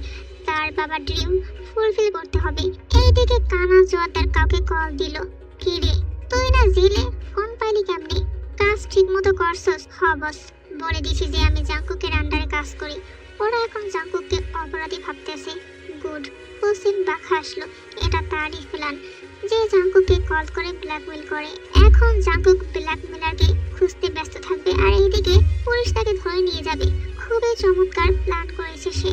তার বাবার ড্রিম ফুলফিল করতে হবে। এইদিকে কানা জোয়ারদার কাউকে কল দিল। কি রে, তুই না জেলে, ফোন পাইলি কেমনে? কাজ ঠিক মতো করছস? হ বস, বলে দিছি যে আমি জাঙ্কুকের আন্ডারে কাজ করি। ওরা এখন জাঙ্কুককে অপরাধী ভাবতেছে। গুড। হোসেন বাখা আসলো। এটা তারই প্ল্যান, যে জাঙ্কুককে কল করে ব্ল্যাকমেল করে। এখন জাঙ্কুক ব্ল্যাকমেলারকে খুঁজতে ব্যস্ত থাকবে, আর এইদিকে পুলিশ তাকে ধরে নিয়ে যাবে। খুবই চমৎকার প্ল্যান করেছে সে।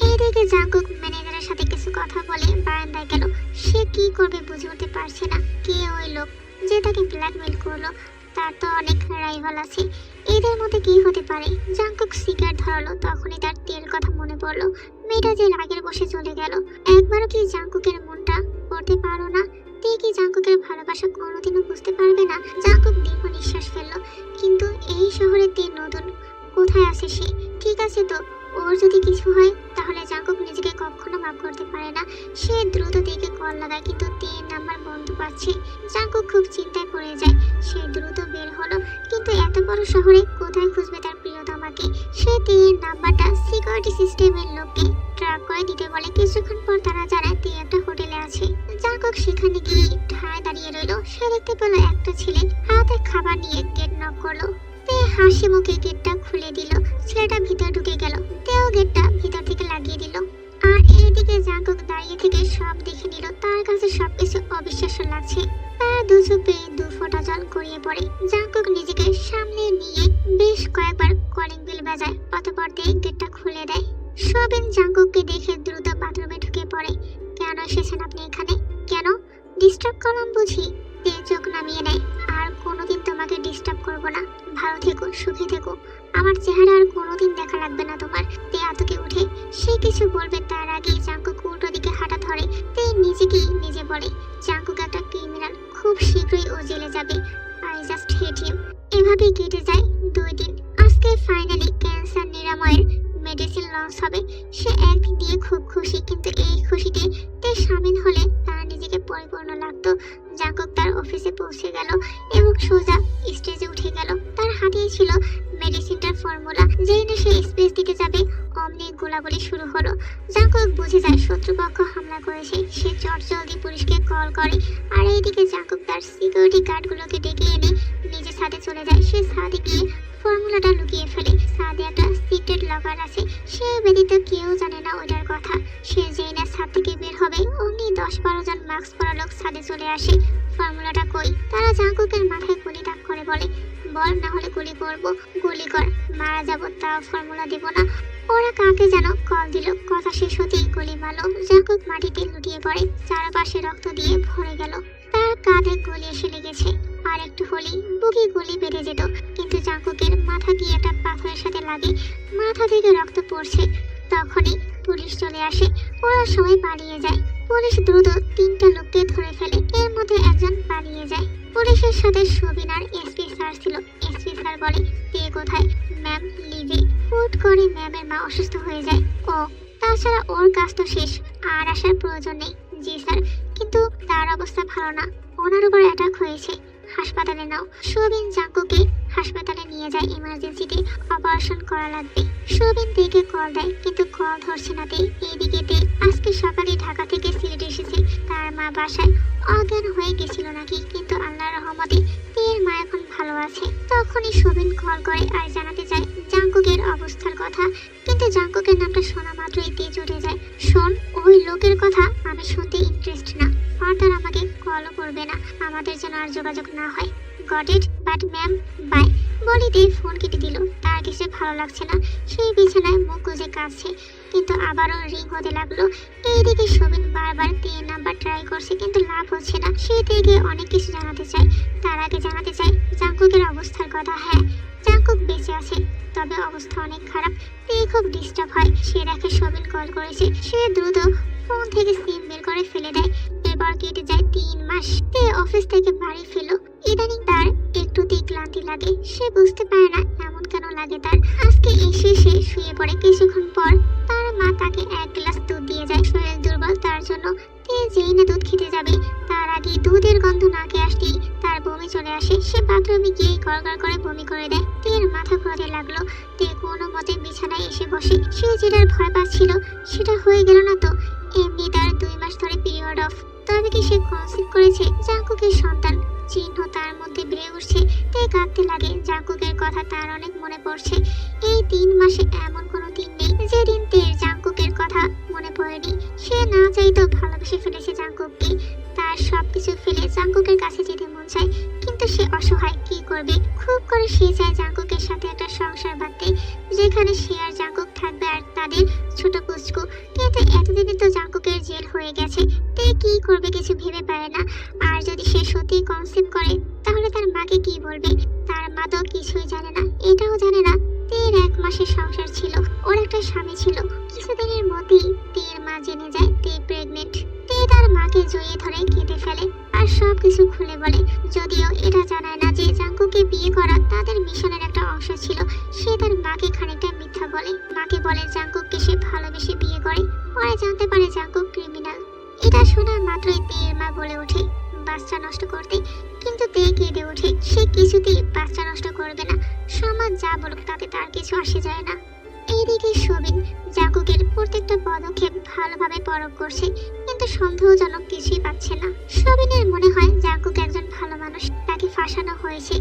এইদিকে জাঙ্কুক ম্যানেজারের সাথে কিছু কথা বলে বারান্দায় গেল। সে কি করবে বুঝে উঠতে পারছে না। কে ওই লোক যে তাকে ব্ল্যাকমেল করলো? তার তো অনেক রাইভাল আছে, এদের মধ্যে কি হতে পারে? জাঙ্কুক সিগারেট ধরালো, তখনই তার তেল কথা মনে পড়লো। মেয়েটা যে রাগের বসে চলে গেল, একবারও কি জাঙ্কুকের মনটা পড়তে পারো না? তে কি জাঙ্কুকের ভালোবাসা কোনোদিনও বুঝতে পারবে না? জাঙ্কুক দীর্ঘ নিঃশ্বাস ফেললো। কিন্তু এই শহরে তে নতুন, কোথায় আছে সে? ঠিক আছে তো, ওর যদি কিছু হয় তাহলে জাঙ্কুক নিজেকে কখনো মাফ করতে পারে না। সে দ্রুত তেকে কল লাগায়, কিন্তু তের নাম্বার বন্ধ পাচ্ছে। জাঙ্কুক খুব চিন্তায় পড়ে যায়। সে দ্রুত বের হলো, কিন্তু এত বড় শহরে কোথায় খুঁজবে তার প্রিয়তমাকে? সে তের নাম্বারটা সিকিউরিটি সিস্টেমের লোককে ট্র্যাক করে দিতে বলে। কিছুক্ষণ পর তারা জানায় তে একটা হোটেলে আছে। জাঙ্কুক সেখানে গিয়ে ঠায় দাঁড়িয়ে রইলো। সে দেখতে পেল একটা ছেলে হাতে খাবার নিয়ে গেট নক করলো। তে হাসি মুখে গেটটা খুলে দিল। ছেলেটা ভিতর ঢুকে গেল। তেও গেটটা ভিতর থেকে লাগিয়ে দিল। আর এইদিকে জাঙ্কুক দাঁড়িয়ে থেকে সব দেখে নিল। তার কাছে সবকিছু অবিশ্বাস্য লাগছে। তার দু চোখে 2 ফোঁটা জল গড়িয়ে পড়ে। জাঙ্কুক নিজেকে সামনে নিয়ে বেশ কয়েকবার কলিং বেল বাজায়, অতঃপর তে গেটটা খুলে দেয়। সবিন জাঙ্কুককে দেখে দ্রুত বাথরুমে ঢুকে পড়ে। কেন এসেছেন আপনি এখানে? কেন ডিস্টার্ব করলাম বুঝি? তে চোখ নামিয়ে নেয়। আর কোনোদিন তোমাকে ডিস্টার্ব করবো না, ভালো থেকো, সুখে থেকো। আমার চেহারা আর কোনোদিন দেখা লাগবে না তোমার। তে আতকে উঠে। সে কিছু বলবে তার আগেই জাঙ্কুক উল্টো দিকে হাঁটা ধরে। তে নিজেকেই নিজে বলে, জাঙ্কুক একটা ক্রিমিনাল, খুব শীঘ্রই ও জেলে যাবে। আই জাস্ট হেট হিম। এভাবেই কেটে যায় 2 দিন। আজকে ফাইনালি ক্যান্সার নিরাময়ের মেডিসিন লঞ্চ হবে। সে একদিক দিয়ে খুব খুশি, কিন্তু এই খুশিতে তে শামিল হলে তার নিজেকে পরিপূর্ণ লাগতো। জাঙ্কুক তার অফিসে পৌঁছে গেল এবং সোজা স্টেজে উঠে গেল। তার হাতেই ছিল মেডিসিনটার ফর্মুলা। যেই না সে স্পেস দিকে যাবে অমনি গোলাগুলি শুরু হলো। জাঙ্কুক বুঝে যায় শত্রুপক্ষ হামলা করেছে। সে চটজলদি পুলিশকে কল করে। আর এইদিকে জাঙ্কুক তার সিকিউরিটি গার্ডগুলোকে ডেকে এনে নিজে ছাদে চলে যায়। সে ছাদে গিয়ে ফর্মুলাটা লুকিয়ে ফেলে। ছাদে একটা সিক্রেট লকার আছে, সে ব্যতীত কেউ জানে না ওইটার কথা। সে যেই না ছাদ থেকে বের হবে অমনি 10-12 জন মাস্ক পরা লোক ছাদে চলে আসে। ফর্মুলাটা কই? তারা জাঙ্কুকের মাথায় গুলি তাক করে বলে, বল না হলে গুলি করবো। গুলি কর, মারা যাবো, তাও ফর্মুলা দেব না। ওরা কাকে যেন কল দিল। কথা শেষ হতেই গুলি মারলো। জাঙ্কুক মাটিতে লুটিয়ে পড়ে, চারপাশে রক্ত দিয়ে ভরে গেল। তার কাঁধে গুলি এসে লেগেছে। আর একটু হলেই বুকে গুলি বেড়ে যেত, কিন্তু জাঙ্কুকের মাথা গিয়ে একটা পাথরের সাথে লাগে। মাথা থেকে রক্ত পড়ছে। তখনই পুলিশ চলে আসে। ওরা সবাই পালিয়ে যায়। পুলিশ দ্রুত 3টা লোককে ধরে ফেলে। এর মধ্যে একজন পালিয়ে যায়। পুলিশের সাথে সবিন আর এসপি স্যার ছিল। এসপি স্যার বলে, তে কোথায়? ম্যাম লিভে। হুট করে ম্যামের মা অসুস্থ হয়ে যায়। ও, তাছাড়া ওর কাজ তো শেষ, আর আসার প্রয়োজন নেই। জি স্যার, কিন্তু তার অবস্থা ভালো না, ওনার উপর অ্যাটাক হয়েছে, হাসপাতালে নাও। সবিন জাঙ্কুকে হাসপাতালে নিয়ে যায়, ইমার্জেন্সিতে অপারেশন করা লাগবে। সবিন তেকে কল দেয় কিন্তু কল ধরছে না তে। এইদিকে তে আজকে সকালে ঢাকা থেকে সিলেট এসেছে। তার মা বাসায় অজ্ঞান হয়ে গেছিল নাকি, কিন্তু আল্লাহর রহমতে তের মা এখন ভালো আছে। তখনই সবিন কল করে আর জানাতে চায় জাঙ্কুকের অবস্থার কথা, কিন্তু জাঙ্কুকের নামটা শোনা মাত্রই তে চলে যায়। শোন, ওই লোকের কথা আমি শুনতে ইন্টারেস্ট না, ফার্দার আমাকে কলও করবে না, আমাদের যেন আর যোগাযোগ না হয়। Got it, but ma'am bye বলি দিয়ে ফোন কেটে দিল। তার কিছু ভালো লাগছে না, সেই বিছানায় মুখ গুজে কাঁদছে, কিন্তু আবারও রিং হতে লাগলো। এইদিকে সবিন বারবার তের নাম্বার ট্রাই করছে কিন্তু লাভ হচ্ছে না। সে থেকে অনেক কিছু জানাতে চায়, তার আগে জানাতে চায় জাঙ্কুকের অবস্থার কথা। হ্যাঁ, জাঙ্কুক বেঁচে আছে, তবে অবস্থা অনেক খারাপ। তে খুব ডিস্টার্ব হয়, সে দেখে সবিন কল করেছে। সে দ্রুত ফোন থেকে সিম বের করে ফেলে দেয়। এরপর কেটে যায় 3 মাস। তে অফিস থেকে বাড়ি ফিরল। ইদানিং তার একটুতেই ক্লান্তি লাগে, সে বুঝতে পারে না এমন কেন লাগে তার। আজকে এসে সে শুয়ে পড়ে। কিছুক্ষণ পর তার মা তাকে 1 গ্লাস দুধ দিয়ে যায়। শরীর দুর্বল তার জন্য। তে যেই না দুধ খেতে যাবে, তার আগে দুধের গন্ধ নাকে আসতেই তার বমি চলে আসে। সে বাথরুমে গিয়ে গড়গড় করে বমি করে দেয়। তের মাথা ঘোরাতে লাগলো। তে কোনো মতে বিছানায় এসে বসে। সে যেটার ভয় পাচ্ছিল সেটা হয়ে গেল না তো। এমনি তার 2 মাস ধরে পিরিয়ড অফ, তবে কি সে কনসিভ করেছে জাঙ্কুকের সন্তান? চিহ্ন তার মধ্যে বেড়ে উঠছে। তে কাঁদতে লাগে, জাঙ্কুকের কথা তার অনেক মনে পড়ছে। এই 3 মাসে এমন কোনো দিন নেই যেদিন তের জাঙ্কুকের কথা মনে পড়েনি। সে না চাইতেও ভালোবেসে ফেলেছে জাঙ্কুককে। তার সবকিছু ফেলে জাঙ্কুকের কাছে যেতে মন চায়, কিন্তু সে অসহায়, কি করবে? খুব করে সে চায় জাঙ্কুকের সাথে একটা সংসার বাঁধতে, যেখানে সে আর জাঙ্কুক থাকবে আর তাদের ছোট পুচকু। কিন্তু এতদিনে তো জাঙ্কুকের জেল হয়ে গেছে। তে কি করবে কিছু ভেবে পায় না। আর যদি সে সত্যি কনসিভ করে তাহলে তার মাকে কি বলবে? তার মা তো কিছুই জানে না, এটাও জানে না তের 1 মাসের সংসার ছিল, ওর একটা স্বামী ছিল। কিছুদিনের মধ্যেই তের মা জেনে যায় তে প্রেগনেন্ট। তে তার মাকে জড়িয়ে ধরে কেঁদে ফেলে আর সবকিছু খুলে বলে, যদিও এটা জানায় না যে জাঙ্কুকে বিয়ে করা তাদের মিশনের একটা অংশ ছিল। সে তার মাকে খানিকটা মিথ্যা বলে। মাকে বলে জাঙ্কুককে সে ভালোবেসে বিয়ে করে। পরে জানতে পারে জাঙ্কুক ক্রিমিনাল। এটা শোনার মাত্রই তের মা বলে ওঠে বাচ্চা নষ্ট করতে, কিন্তু তে কেঁদে ওঠে। সে কিছুতেই বাচ্চা নষ্ট করবে না, সমাজ যা বলুক তাতে তার কিছু আসে যায় না। এইদিকে সবিন জাঙ্কুকের প্রত্যেকটা পদক্ষেপ ভালোভাবে পরখ করছে, কিন্তু সন্দেহজনক কিছুই পাচ্ছে না। সবিনের মনে হয় জাঙ্কুক একজন ভালো মানুষ, তাকে ফাঁসানো হয়েছে।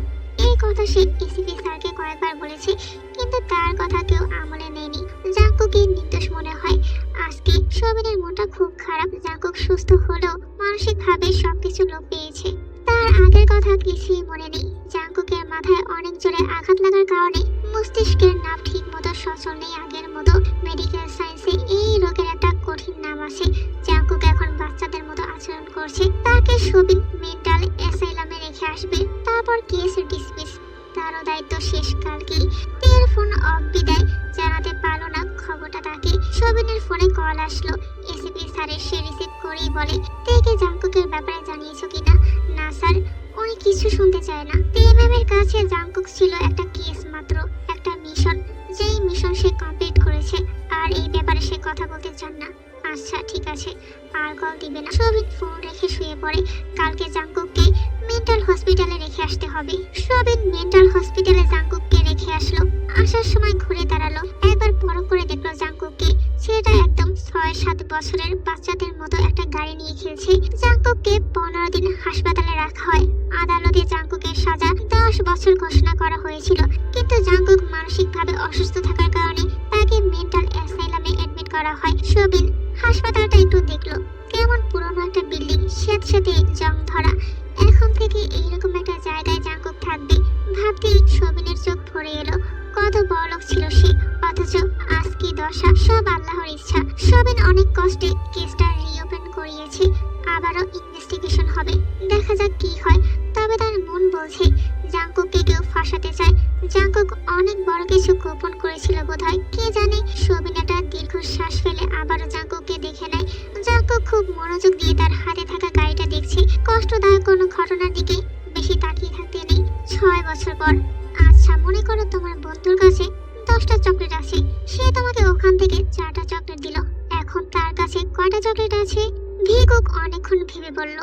এই কথা সে এসিপি স্যারকে কয়েকবার বলেছে, কিন্তু তার কথা কেউ আমলে নেয়নি। জাঙ্কুকে নির্দোষ মনে হয়। আজকে সবিনের মনটা খুব খারাপ। জাঙ্কুক সুস্থ হলেও মানসিকভাবে সবকিছু লোপ পেয়েছে। তার আগের কথা কিছুই মনে নেই। জাঙ্কুকের মাথায় অনেক জোরে আঘাত লাগার কারণে মস্তিষ্কের নাম ঠিক মতো সচল নেই আগের মতো। মেডিকেল সায়েন্সে এই রোগের একটা কঠিন নাম আছে। জাঙ্কুক এখন বাচ্চাদের মতো আচরণ করছে। তাকে সবিন মেন্টাল অ্যাসাইলামে রেখে আসবে, তারপর কেস ডিসমিস। তারও দায়িত্ব শেষ কালকেই। তের ফোন অফ বিদায় জানাতে পারলো না খবরটা তাকে। সবিনের ফোনে কল আসলো। এসিপি স্যারের সে রিসিভ করেই বলে, তেকে জাঙ্কুকের ব্যাপারে জানিয়েছো কিনা? না স্যার, উনি কিছু শুনতে চায় না। তে ম্যামের কাছে জাঙ্কুক ছিল একটা কেস মাত্র, একটা মিশন, যেই মিশন সে কমপ্লিট করেছে, আর এই ব্যাপারে সে কথা বলতে চান না। আচ্ছা ঠিক আছে, আর কল দিবে না। সবিন ফোন রেখে শুয়ে পড়ে। কালকে জাঙ্কুককে মেন্টাল হসপিটালে রেখে আসতে হবে। সবিন মেন্টাল হসপিটালে জাঙ্কুককে রেখে আসলো। আসার সময় ঘুরে দাঁড়ালো, একবার পরখ করে দেখলো জাঙ্কুককে। ছেলেটা একদম 6-7 বছরের বাচ্চাদের মতো একটা গাড়ি নিয়ে খেলছে। জাঙ্কুককে 15 দিন হাসপাতালে রাখা হয়। আদালতে জাঙ্কুকের সাজা 10 বছর ঘোষণা করা হয়েছিল, কিন্তু জাঙ্কুক মানসিকভাবে অসুস্থ থাকার কারণে তাকে মেন্টাল অ্যাসাইলামে অ্যাডমিট করা হয়। সবিন হাসপাতালটা একটু দেখলো, কেমন পুরনো একটা বিল্ডিং, স্যাঁতস্যাঁতে জং ধরা। এখন থেকে এইরকম একটা জায়গায় জাঙ্কুক থাকবে ভাবতেই সবিনের চোখ ভরে এলো। কত বড়লোক ছিল সে, অথচ আজ কি দশা, সব আল্লাহর ইচ্ছা। সবিন অনেক কষ্টে কেসটা রিওপেন করিয়েছে। আবারও ইনভেস্টিগেশন হবে, দেখা যাক কি হয়। তবে তার মন বলছে জাঙ্কুককে কেউ ফাঁসাতে চায়। জাঙ্কুক অনেক বড় কিছু গোপন করেছিল বোধহয়, কে জানে। সবিন একটা দীর্ঘশ্বাস ফেলে আবারও জাঙ্কুককে দেখে নেয়। জাঙ্কুক খুব মনোযোগ দিয়ে তার হাতে থাকা গাড়িটা দেখছে। কষ্টদায়ক কোনো ঘটনার দিকে বেশি তাকিয়ে থাকতে নেই। 6 বছর পর। আচ্ছা, মনে করো তোমার বন্ধুর কাছে 10টা চকলেট আছে, সে তোমাকে ওখান থেকে 4টা চকলেট দিল। এখন তার কাছে কয়টা চকলেট আছে? ভিকুক অনেকক্ষণ ভেবে বলল,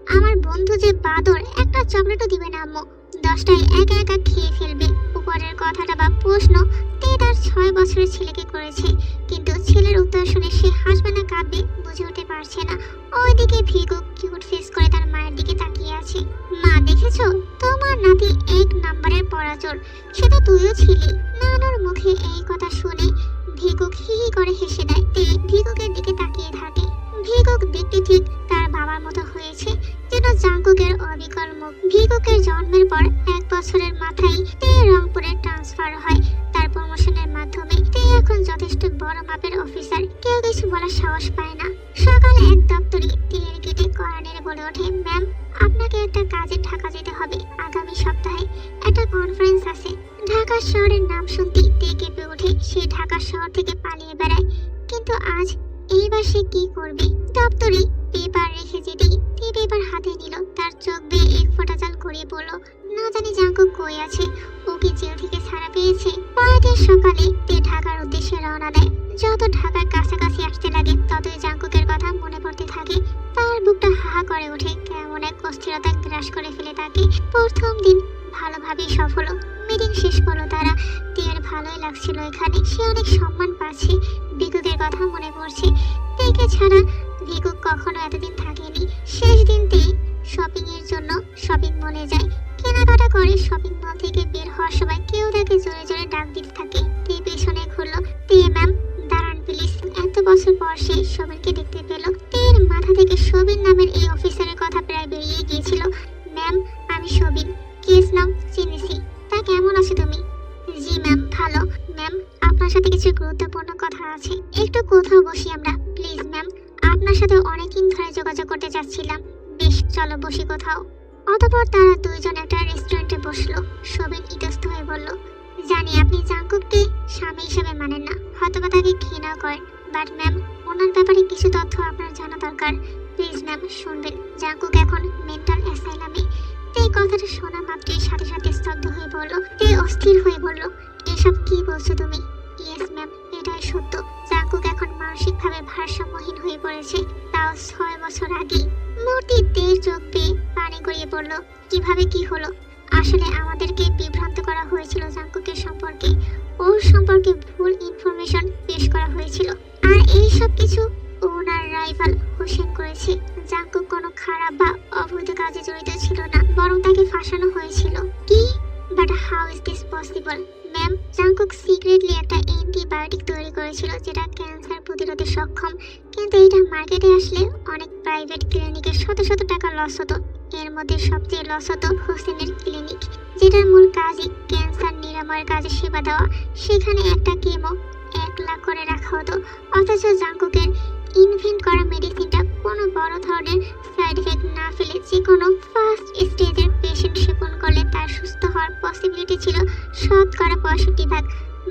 আমার বন্ধু যে বাদর, একটা চকলেটও দিবে না আম্মু, 10টায় একা একা খেয়ে ফেলবে। উপরের কথাটা বা প্রশ্ন তে তার 6 বছরের ছেলেকে করেছে, কিন্তু ছেলের উত্তর শুনে সে হাসবে না কাঁদবে বুঝে উঠতে পারছে না। ওইদিকে ভিগু কিউট ফেস করে তার মায়ের দিকে তাকিয়ে আছে। মা দেখেছো, তোমার নাতি 1 নম্বরের পরাচর, সেটা তুইও ছিলি। নানুর মুখে এই কথা শুনে ভিগুক হি হি করে হেসে দেয়। তে ভিগুকের দিকে তাকিয়ে থাকে। ভিগুক দেখতে ঠিক তার বাবার মতো হয়েছে, যেন জাঙ্কুকের অবিকল মুখ। ভিগুকের জন্মের পর 1 বছরের মাথায় তে রংপুরে ট্রান্সফার হয় তার প্রমোশনের মাধ্যমে। তে এখন যথেষ্ট বড় মাপের অফিসার, কেউ কিছু বলার সাহস পায় না। সকালে এক দপ্তরি তের গেটে কড়া নেড়ে বলে ওঠে, ম্যাম আপনাকে একটা কাজে ঢাকা যেতে হবে। আগামী সপ্তাহে একটা কনফারেন্স আছে। ঢাকা শহরের নাম শুনতেই তে কেঁপে ওঠে। সে ঢাকা শহর থেকে পালিয়ে বেড়ায়, কিন্তু আজ এইবার সে কি করবে? দপ্তরি পেপার রেখে যেতেই তে পেপার হাতে নিল। তার চোখ বেয়ে এক ফোঁটা জল গড়িয়ে পড়লো। না জানি জাঙ্কুক কই আছে, ওকে জেল থেকে ছাড়া পেয়েছে। পরের দিন সকালে তে ঢাকার উদ্দেশ্যে রওনা দেয়। যত ঢাকার কাছাকাছি আসতে লাগে ততই জাঙ্কুকের কথা মনে পড়তে থাকে। তার বুকটা হাহা করে ওঠে, কেমন এক অস্থিরতা গ্রাস করে ফেলে তাকে। প্রথম দিন ভালোভাবেই সফল। মিটিং শেষ করলো তারা। তের ভালোই লাগছিল এখানে, সে অনেক সম্মান পাচ্ছে। ভিগুকের কথা মনে পড়ছে। তেকে ছাড়া ভিগুক কখনো এতদিন থাকেনি। শেষ দিনতেই শপিং এর জন্য শপিং মলে যায়। কেনাকাটা করে শপিং মল থেকে বের হওয়ার সময় কেউ তাকে জোরে জোরে ডাক দিতে থাকে। তে পেছনে ঘুরলো। তে ম্যাম দাঁড়ান প্লিজ। এত বছর পর সে সবিনকে দেখতে পেল। তের মাথা থেকে সবিন নামের এই অফিসারের কথা প্রায় বেরিয়ে গিয়েছিল। ম্যাম আমি সবিন, কেস নাম চিনেছি। তা কেমন আছো তুমি? জি ম্যাম ভালো। ম্যাম আপনার সাথে কিছু গুরুত্বপূর্ণ কথা আছে, একটু কোথাও বসি আমরা প্লিজ। ম্যাম আপনার সাথে অনেকদিন ধরে যোগাযোগ করতে চাচ্ছিলাম। বেশ চলো বসি কোথাও। অতঃপর তারা দুইজন একটা রেস্টুরেন্টে বসলো। সবিন ইতস্ত হয়ে বলল, জানি আপনি জাঙ্কুককে স্বামী হিসেবে মানেন না, হয়তোবা তাকে ঘৃণা করেন, বাট ম্যাম ওনার ব্যাপারে কিছু তথ্য আপনার জানা দরকার। প্লিজ ম্যাম শুনবেন, জাঙ্কুক এখন মেন্টাল অ্যাসাইলামে। তে কথাটা শোনা মাত্রই সাথে সাথে স্তব্ধ হয়ে বলল। তে অস্থির হয়ে বলল, এসব কি বলছো তুমি? ইয়েস ম্যাম এটাই সত্য। জাঙ্কুক এখন মানসিকভাবে ভারসাম্যহীন হয়ে পড়েছে, তাও 6 বছর আগে। মূর্তি তের চোখ বেয়ে পানি গড়িয়ে পড়লো। কিভাবে কি হলো? আসলে আমাদেরকে বিভ্রান্ত করা হয়েছিল জাঙ্কুকের সম্পর্কে। ওর সম্পর্কে ভুল ইনফরমেশন পেশ করা হয়েছিল, আর এই সব কিছু ওনার রাইভাল হোসেন করেছে। জাঙ্কুক কোনো খারাপ বা অবৈধ কাজে জড়িত ছিল না, বরং তাকে ফাঁসানো হয়েছিল। কি? But how is this possible? Ma'am Jungkook secretly একটা অ্যান্টিবায়োটিক তৈরি করেছিল যেটা ক্যান্সার প্রতিরোধে সক্ষম, কিন্তু এটা মার্কেটে আসলে অনেক প্রাইভেট ক্লিনিকের শত শত টাকা লস হতো। এর মধ্যে সবচেয়ে লস হতো হোসেনের ক্লিনিক, যেটার মূল কাজই ক্যান্সার নিরাময়ের কাজে সেবা দেওয়া। সেখানে একটা কেমো 1 লাখ করে রাখা হতো, অথচ জাঙ্কুকের ইনভেন্ট করা মেডিসিনটা কোনো বড় ধরনের সাইড এফেক্ট না ফেলে যে কোনো ফার্স্ট স্টেজের পেশেন্ট সেবন করলে তার সুস্থ হওয়ার পসিবিলিটি ছিল 65%।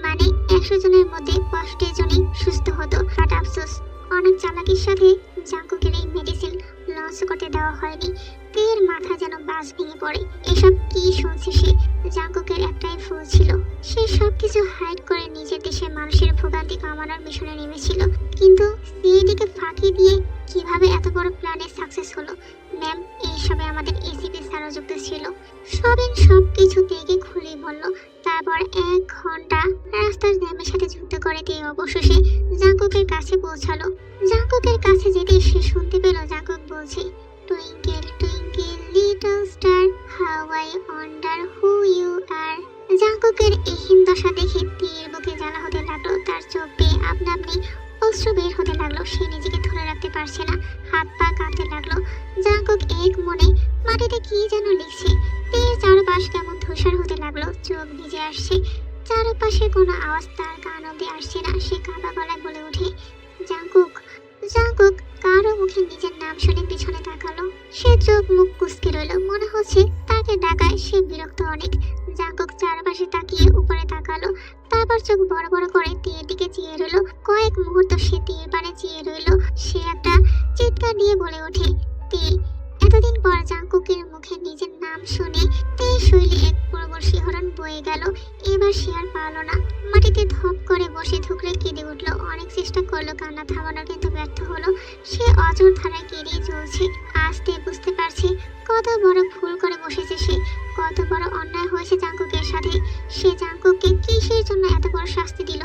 মানে 100 জনের মধ্যে 65 জনই সুস্থ হতো। বাট আফসোস, অনেক চালাকির সাথে জাঙ্কুকের এই মেডিসিন লঞ্চ করতে দেওয়া হয়নি। তের মাথা যেন বাজ ভেঙে পড়ে। এসব কি শুনছে সে? জাঙ্কুকের একটাই ভুল ছিল, সে সবকিছু হাইড করে নিজের দেশের মানুষের ভোগান্তি কমানোর মিশনে নেমেছিল। কিন্তু সিআইডিকে ফাঁকি দিয়ে কিভাবে এত বড় প্ল্যানে সাকসেস হলো? ম্যাম এইসবে আমাদের এসিপি স্যারও যুক্ত ছিল। সবিন সবকিছু তেকে খুলে বলল। তারপর 1 ঘন্টা রাস্তার জ্যামের সাথে যুদ্ধ করে তে অবশেষে জাঙ্কুকের কাছে পৌঁছালো। জাঙ্কুকের কাছে যেতে সে শুনতে পেল জাঙ্কুক বলছে, twinkle twinkle little star how I wonder who you are. জাঙ্কুকের এই হিমদশা দেখে তীর বুকে জ্বালা হতে লাগলো। তার চোখ বেয়ে আপনা আপনি অস্ত্র বের হতে লাগলো। সে নিজেকে ধরে রাখতে পারছে না, হাত পা কাঁপতে লাগলো। জাঙ্কুক এক মনে মাটিতে কি যেন লিখছে। তীর চারপাশ কেমন ধূসর হতে লাগলো, চোখ ভিজে আসছে। চারপাশে কোনো আওয়াজ তার কান অব্দি আসছে না। সে কাঁপা গলায় বলে ওঠে, জাঙ্কুক। জাঙ্কুক কারো মুখে নিজের নাম শুনে পিছনে তাকালো। সে চোখ মুখ কুঁচকে রইল, মনে হচ্ছে তাকে ডাকায় সে বিরক্ত অনেক। জাঙ্কুক চারপাশে তাকিয়ে উপরে তাকালো, তারপর চোখ বড় বড় করে তীরের দিকে চেয়ে রইল। কয়েক মুহূর্ত সে তীর পানে চেয়ে রইল। সে একটা চিৎকার দিয়ে বলে ওঠে, তে। এতদিন পর জাঙ্কুকের মুখে নিজের নাম শুনে তে শৈলে এক প্রবল শিহরণ বয়ে গেল। এবার সে আর পারলো না, মাটিতে ধপ করে বসে থুকরে কেঁদে উঠলো। অনেক চেষ্টা করলো কান্না থামানোর, কিন্তু ব্যর্থ হলো। সে অজর ধারায় কেঁদেই চলছে। আস্তে বুঝতে পারছে কত বড় ভুল করে বসেছে সে, কত বড় অন্যায় হয়েছে জাঙ্কুকের সাথে। সে জাঙ্কুককে কিসের জন্য এত বড় শাস্তি দিল?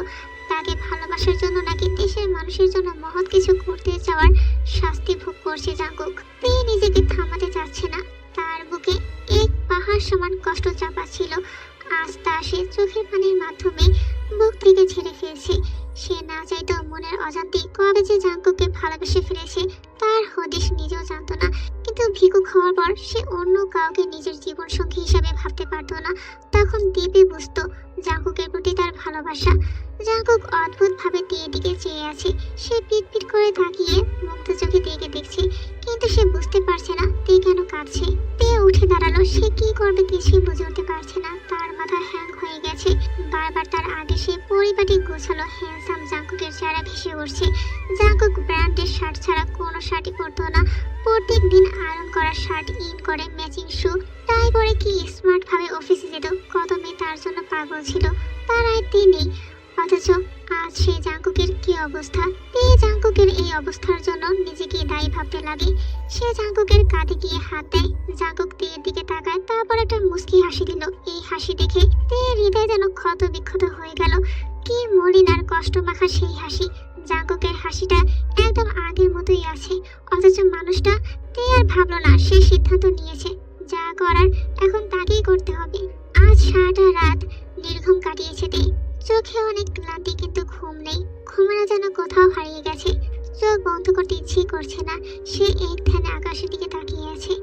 তাকে ভালোবাসার জন্য নাকি দেশের মানুষের জন্য মহৎ কিছু করতে চাওয়ার শাস্তি ভোগ করছে জাঙ্কুক। সে নিজেকে থামাতে চাচ্ছে না, তার বুকে এক পাহাড় সমান কষ্ট চাপা ছিল। আজ তা সে চোখের পানির মাধ্যমে বুক থেকে ছেড়ে ফেলছে। সে না চাইতেও মনের অজান্তে কবে যে জাঙ্কুককে ভালোবেসে ফেলেছে তার হদিশ নিজেও জানতো না। কিন্তু ভিক্ষুক হওয়ার পর সে অন্য কাউকে নিজের জীবন সঙ্গী হিসাবে ভাবতে পারতো না। তখন দীপই বুঝতো জাঙ্কুকের প্রতি তার ভালোবাসা। জাঙ্কুক অদ্ভুত ভাবে তের দিকে চেয়ে আছে। সে পিট করে তাকিয়ে মুগ্ধ চোখে তেকে দেখছে, কিন্তু সে বুঝতে পারছে না তে কেন কাঁদছে। তে উঠে দাঁড়ালো, সে কি করবে কিছুই বুঝে উঠতে পারছে না। তার মাথা হ্যাং হয়ে গেছে। বারবার তার আগে সে পরিপাটি গোছালো হ্যান্ডসাম জাঙ্কুকের চেহারা ভেসে উঠছে। জাঙ্কুক ব্র্যান্ডের শার্ট ছাড়া কোনো শার্টই পরতো না। প্রত্যেক দিন আয়রন করা শার্ট ইন করে ম্যাচিং শু টাই পরে কি স্মার্ট ভাবে অফিসে যেত। কত মেয়ে তার জন্য পাগল ছিল, তার আয়ত্তে নেই। অথচ আজ সেই জাঙ্কুকের কি অবস্থা। এই জাঙ্কুকের এই অবস্থার জন্য নিজেকে দায়ী ভাবতে লাগে। সে জাঙ্কুকের কাঁধে গিয়ে হাত দেয়। জাঙ্কুক তের দিকে তাকায়, তারপর একটা মুচকি হাসি দিল। এই হাসি দেখে তের হৃদয় যেন ক্ষত বিক্ষত হয়ে গেল। কি মলিন আর কষ্ট মাখা সেই হাসি। জাঙ্কুকের হাসিটা একদম আগের মতোই আছে, অথচ মানুষটা তে আর ভাবলো না। সে সিদ্ধান্ত নিয়েছে যা করার এখন তাকেই করতে হবে। আজ সারাটা রাত নির্ঘুম কাটিয়েছে তে। চোখে অনেক ক্লান্তি, কিন্তু ঘুম নেই। ঘুমরা যেন কোথাও হারিয়ে গেছে। চোখ বন্ধ করতে ইচ্ছেই করছে না। সে এক ধ্যানে আকাশের দিকে তাকিয়ে আছে।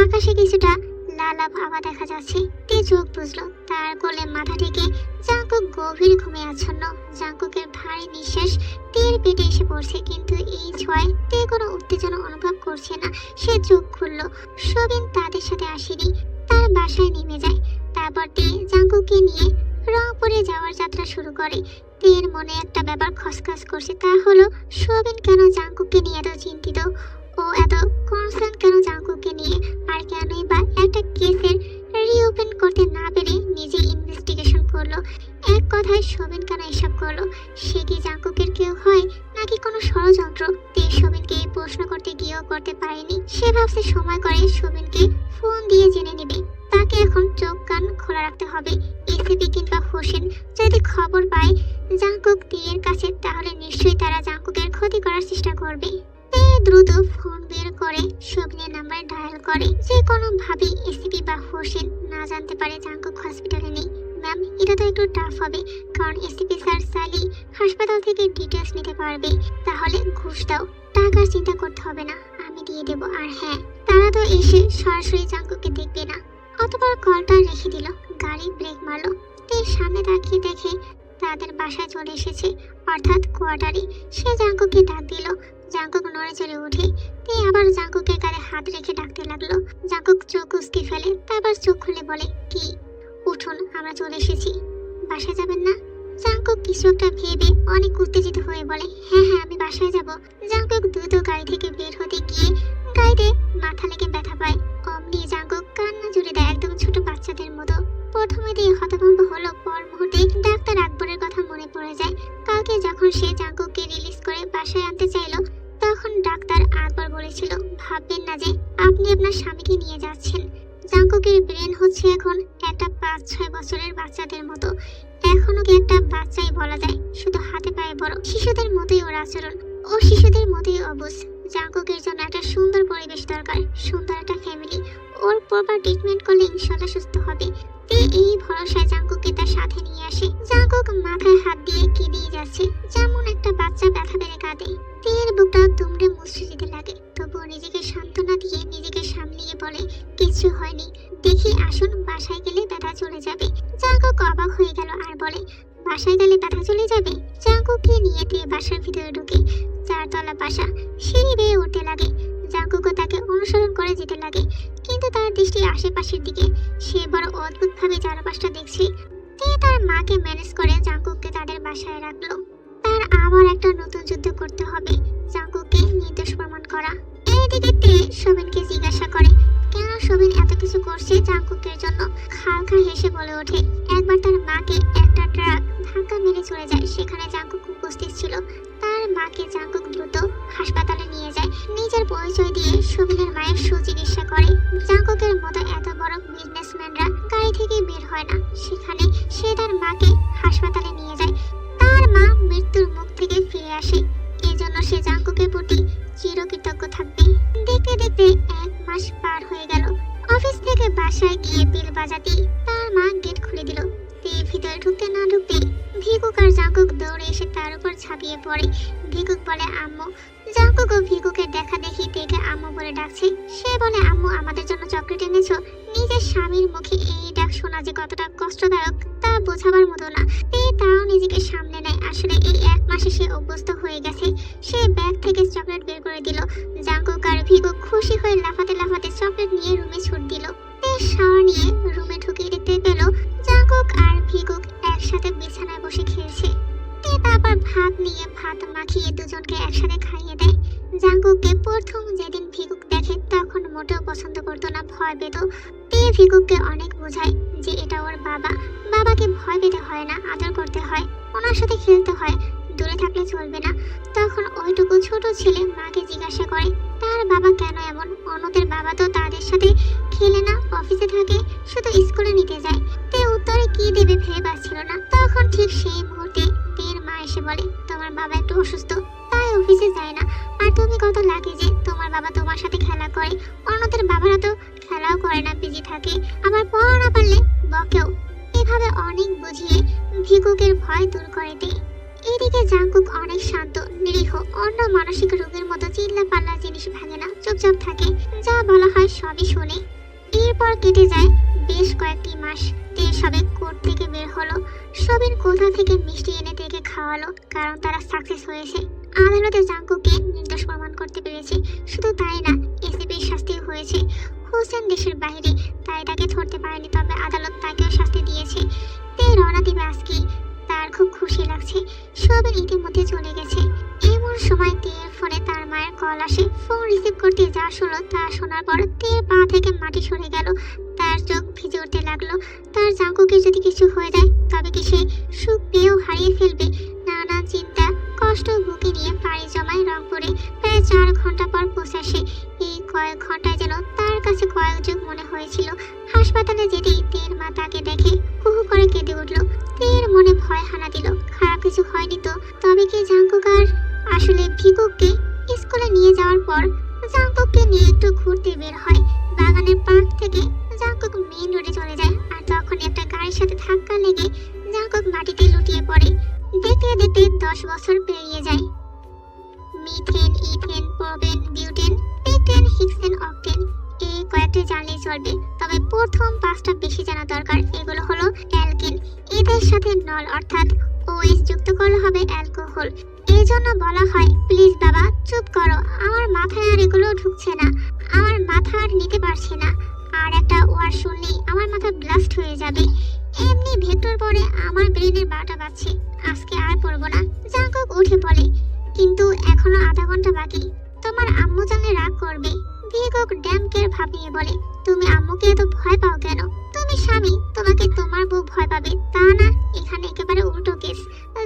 আকাশে কিছুটা লালাভ আভা দেখা যাচ্ছে। তে চোখ বুঝলো, তার কোলে মাথা ঢেকে জাঙ্কুক গভীর ঘুমে আচ্ছন্ন। জাঙ্কুকের ভারী নিঃশ্বাস তের পেটে এসে পড়ছে, কিন্তু এই ছোঁয়ায় তে কোনো উত্তেজনা অনুভব করছে না। সে চোখ খুললো। সবিন তাদের সাথে আসেনি, তার বাসায় নেমে যায়। তারপর তে জাঙ্কুককে নিয়ে রংপুরে যাওয়ার যাত্রা শুরু করে। তের মনে একটা ব্যাপার খসখস করছে, তা হলো সবিন কেন জাঙ্কুককে নিয়ে এত চিন্তিত, ও এত কনসার্ন কেন জাঙ্কুককে নিয়ে, আর কেনই বা একটা কেসের রিওপেন করতে না পেরে নিজে ইনভেস্টিগেশন করলো। এক কথায় সবিন কেন এসব করলো? সে কি জাঙ্কুকের কেউ হয়, নাকি কোনো ষড়যন্ত্র? তে সবিনকে এই প্রশ্ন করতে গিয়েও করতে পারেনি। সে ভাবছে সময় করে সবিনকে ফোন দিয়ে জেনে নেবে। তাকে এখন চোখ কান খোলা রাখতে হবে। এসিপি কিংবা হোসেন যদি খবর পায় জাঙ্কুক তীরের কাছে, তাহলে নিশ্চয়ই তারা জাঙ্কুকের ক্ষতি করার চেষ্টা করবে। তে দ্রুত ফোন বের করে সবিনের নাম্বার ডায়াল করে, যে কোনো ভাবে এসিপি বা হোসেন না জানতে পারে জাঙ্কুক হসপিটালে নেই। ম্যাম, এটা তো একটু টাফ হবে, কারণ এসিপি স্যার চাইলেই হাসপাতাল থেকে ডিটেলস নিতে পারবে। তাহলে ঘুষ দাও, টাকার চিন্তা করতে হবে না, আমি দিয়ে দেবো। আর হ্যাঁ, তারা তো এসে সরাসরি জাঙ্কুককে দেখবে না। অতবার কলটা রেখে দিল। গাড়ি ব্রেক মারলো। তের সামনে তাকিয়ে দেখে তাদের বাসায় চলে এসেছে, অর্থাৎ কোয়ার্টারে। সে জাঙ্কুককে ডাক দিল। জাঙ্কুক নড়ে চড়ে উঠে। তে আবার জাঙ্কুকের গায়ে হাত রেখে ডাকতে লাগলো। জাঙ্কুক চোখ উস্কে ফেলে, তারপর চোখ খুলে বলে, কি? উঠুন, আমরা চলে এসেছি। বাসায় যাবেন না? জাঙ্কুক কিছু একটা ভেবে অনেক উত্তেজিত হয়ে বলে, হ্যাঁ হ্যাঁ, আমি বাসায় যাব। জাঙ্কুক দ্রুত গাড়ি থেকে বের হতে গিয়ে গাড়িতে মাথা লেগে ব্যথা পায়। অমনি জাঙ্কুক কান্না জুড়ে দেয়, একদম ছোট বাচ্চাদের মতো। প্রথমে দিয়ে হতভম্ব হলো, পর মুহূর্তে ডাক্তার আকবরের কথা মনে পড়ে যায়। কালকে যখন সে জাঙ্কুককে রিলিজ করে বাসায় আনতে চাইলো, তখন ডাক্তার আকবর বলেছিল, ভাববেন না যে আপনি আপনার স্বামীকে নিয়ে যাচ্ছেন। জাঙ্কুকের ব্রেন হচ্ছে এখন একটা 5-6 বছরের বাচ্চাদের মতো। এখনো কি একটা বাচ্চাই বলা যায়, শুধু হাতে পায়ে বড়। শিশুদের মতোই ওর আচরণ, ও শিশুদের মতোই অবুঝ। জাঙ্কুকের জন্য একটা সুন্দর পরিবেশ দরকার, সুন্দর একটা ফ্যামিলি। ওর প্রপার ট্রিটমেন্ট করলে ইনশাল্লাহ সুস্থ হবে। তে এই ভরসায় জাঙ্কুককে তার সাথে নিয়ে আসে। জাঙ্কুক মাথায় হাত দিয়ে কেঁদেই যাচ্ছে, যেমন একটা বাচ্চা ব্যথা পেয়ে কাঁদে। তের বুকটা দুমড়ে মুচড়ে যেতে লাগে, তবুও নিজেকে সান্ত্বনা দিয়ে নিজেকে সামলিয়ে বলে, কিছু হয়নি, দেখি আসুন, বাসায় গেলে ব্যথা চলে যাবে। জাঙ্কুক অবাক হয়ে গেল আর বলে, বাসায় গেলে ব্যথা চলে যাবে? জাঙ্কুককে নিয়ে তে বাসার ভিতরে ঢুকে। 4 তলা বাসা, সিঁড়ি বেয়ে উঠতে লাগে। জাঙ্কুকও তাকে অনুসরণ করে যেতে লাগে, কিন্তু তার দৃষ্টি আশেপাশের দিকে। সে বড় অদ্ভুত ভাবে চারপাশটা দেখছে। তে তার মাকে ম্যানেজ করে জাঙ্কুককে তাদের বাসায় রাখলো। তার আবার একটা নতুন যুদ্ধ করতে হবে, জাঙ্কুককে নির্দোষ প্রমাণ করা। এইদিকে তে সবিনকে জিজ্ঞাসা করে, কেন সবিন এত কিছু করছে জাঙ্কুকের জন্য। খালখা হেসে বলে ওঠে, একবার তার মাকে একটা ট্রাক ধাক্কা মেরে চলে যায়, সেখানে জাঙ্কুক উপস্থিত ছিল। তার মাকে জাঙ্কুক দ্রুত হাসপাতালে নিয়ে যায়। নিজের পরিচয় দিয়ে সুবিনের মায়ের সুচিকিৎসা করে। জাঙ্কুকের মতো এত বড় বিজনেসম্যানরা গাড়ি থেকে বের হয় না। সেখানে সে তার মাকে হাসপাতালে নিয়ে যায়। তার মা মৃত্যুর মুখ থেকে ফিরে আসে। এজন্য সে জাঙ্কুকের প্রতি চিরকৃতজ্ঞ থাকবে। দেখতে দেখতে 1 মাস পার হয়ে গেল। অফিস থেকে বাসায় গিয়ে বেল বাজাতেই তার মা গেট খুলে দিল। তে ভিতরে ঢুকতে না ঢুকতেই ভিকুক আর জাঙ্কুক দৌড়ে এসে তার উপর ঝাঁপিয়ে পড়ে। ভিকুক বলে আম্মু। জাঙ্কুক ও ভিকুকের দেখা দেখি তেকে আম্মু বলে ডাকছে। সে বলে আম্মু আমাদের জন্য চকলেট এনেছো। নিজের স্বামীর মুখে এই ডাক শোনা যে কতটা কষ্টদায়ক তা বোঝাবার মতো না। তে তাও নিজেকে সামনে নেয়। আসলে এই 1 মাসে সে অভ্যস্ত হয়ে গেছে। সে ব্যাগ থেকে চকলেট বের করে দিল। জাঙ্কুক আর ভিকুক খুশি হয়ে লাফাতে লাফাতে চকলেট নিয়ে রুমে ছুট দিল। তে শাওয়ার নিয়ে রুমে ঢুকে দেখতে পেল জাঙ্কুক আর ভিকুক একসাথে বিছানায় বসে খেলছে। তে তারপর ভাত নিয়ে ভাত মাখিয়ে দুজনকে একসাথে খাইয়ে দেয়। জাঙ্কুককে প্রথম যেদিন ভিকুক দেখে তখন মোটেও পছন্দ করতো না, ভয় পেত। তে ভিকুককে অনেক বোঝায় যে এটা ওর বাবা। বাবাকে ভয় পেতে হয় না, আদর করতে হয়, ওনার সাথে খেলতে হয়, দূরে থাকলে চলবে না। তখন ওইটুকু ছোট ছেলে মাকে জিজ্ঞাসা করে তার বাবা কেন এমন। অন্যদের বাবা তো তাদের সাথে খেলে না, অফিসে থাকে, শুধু স্কুলে নিতে যায়। তে উত্তরে কি দেবে ভেবে পাচ্ছিল না। তখন ঠিক সেই মুহূর্তে তের মা এসে বলে তোমার বাবা একটু অসুস্থ, তাই অফিসে যায় না। আর তুমি কত লাগে যে তোমার বাবা তোমার সাথে খেলা করে। অন্যদের বাবারা তো খেলাও করে না, বিজি থাকে, আবার পড়া না পারলে বকেও। এভাবে অনেক বুঝিয়ে ভিকুকের ভয় দূর করে দেয়। এদিকে জাঙ্কুক অনেক শান্ত, নিরীহ, অন্য মানসিক রোগের মতো চিল্লা পাল্লা জিনিস ভাঙে না, চুপচাপ থাকে, যা বলা হয় সবই শোনে। এরপর কেটে যায় বেশ কয়েকটি মাস। তে সবে কোর্ট থেকে বের হলো। সবিন কোথা থেকে মিষ্টি এনে তেকে খাওয়ালো, কারণ তারা সাকসেস হয়েছে। আদালতে জাঙ্কুককে নির্দোষ প্রমাণ করতে পেরেছে। শুধু তাই না, এসিপির শাস্তি হয়েছে। হোসেন দেশের বাইরে, তাই তাকে ধরতে পারেনি, তবে আদালত তাকেও শাস্তি দিয়েছে। তে রওনা দিবে আজকে। তার খুব খুশি লাগছে। সবিন ইতিমধ্যে চলে গেছে। এমন সময় তের ফোনে তার মায়ের কল আসে। ফোন রিসিভ করতে যা শুনলো তা শোনার পর তের পা থেকে মাটি সরে গেল। তার চোখ ভিজে উঠতে লাগলো। তার জাঙ্কুকের যদি কিছু হয়ে যায় তবে কি সে সুখ পেয়েও হারিয়ে ফেলবে। নানা চিন্তা কষ্ট বুকে নিয়ে পাড়ি জমায় রংপুরে। প্রায় 4 ঘন্টা পর পৌঁছে সে। এই কয়েক ঘন্টায় যেন তার কাছে কয়েক যুগ মনে হয়েছিল। হাসপাতালে যেতেই তের মা তাকে দেখে হুহু করে কেঁদে উঠল। তের মনে ভয় হানা দিল, খারাপ কিছু হয়নি তো। তবে কি জাঙ্কুক আর আসলে ভিকুককে স্কুলে নিয়ে যাওয়ার পর জাঙ্কুককে নিয়ে একটু ঘুরতে বের হয়। বাগানের পার্ক থেকে জাঙ্কুক মেইন রোডে চলে যায়। আর তখন একটা গাড়ির সাথে ধাক্কা লেগে জাঙ্কুক মাটিতে লুটিয়ে পড়ে। দেখতে দেখতে 10 বছর পেরিয়ে যায়। Methane, ethane, propane, butane, pentane, hexane, octane, এই কয়েকটি জানলেই চলবে। তবে প্রথম 5টা বেশি জানা দরকার। এগুলো হলো অ্যালকেন। এদের সাথে নল অর্থাৎ ওএস যুক্ত করলে হবে অ্যালকোহল। এই জন্য বলা হয় প্লিজ বাবা চুপ করো, আমার মাথায় আর এগুলো ঢুকছে না, আমার মাথা আর নিতে পারছে না। আর একটা ওয়ার্ড শুনলেই আমার মাথা ব্লাস্ট হয়ে যাবে। এমনি ভেক্টর পরে আমার ব্রেনের 12টা বাজছে, আজকে আর পড়বো না। জাঙ্কুক উঠে বলে কিন্তু এখনো আধা ঘন্টা বাকি, তোমার আম্মু জানলে রাগ করবে। ভিকুক ড্যামকের ভাব নিয়ে বলে তুমি আম্মুকে এত ভয় পাও কেন? তুমি স্বামী, তোমাকে তোমার বউ ভয় পাবে তা না, এখানে একেবারে উল্টো কেস।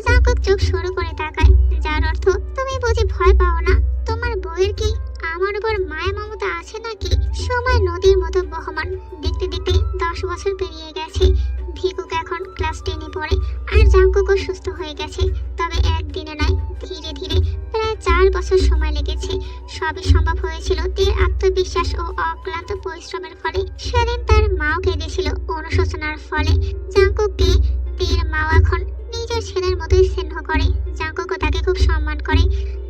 জাঙ্কুক চোখ সরু করে তাকায়, যার অর্থ তুমি বুঝি ভয় পাও না? তোমার বউয়ের কি আমার উপর মায়া মমতা আছে নাকি? সময় নদীর মতো বহমান। দেখতে দেখতে 10 বছর পেরিয়ে গেছে। ভিকুক এখন ক্লাস 10-এ পড়ে আর জাঙ্কুকও সুস্থ হয়ে গেছে। তবে একদিনে নয়, ধীরে ধীরে প্রায় 4 বছর সময় লেগেছে। সবই সম্ভব হয়েছিল তের আত্মবিশ্বাস ও অক্লান্ত পরিশ্রমের ফলে। সেদিন তার মাও কেঁদেছিল অনুশোচনার ফলে। জাঙ্কুককে তের মাও এখন নিজের ছেলের মতোই স্নেহ করে। জাঙ্কুকও তাকে খুব সম্মান করে।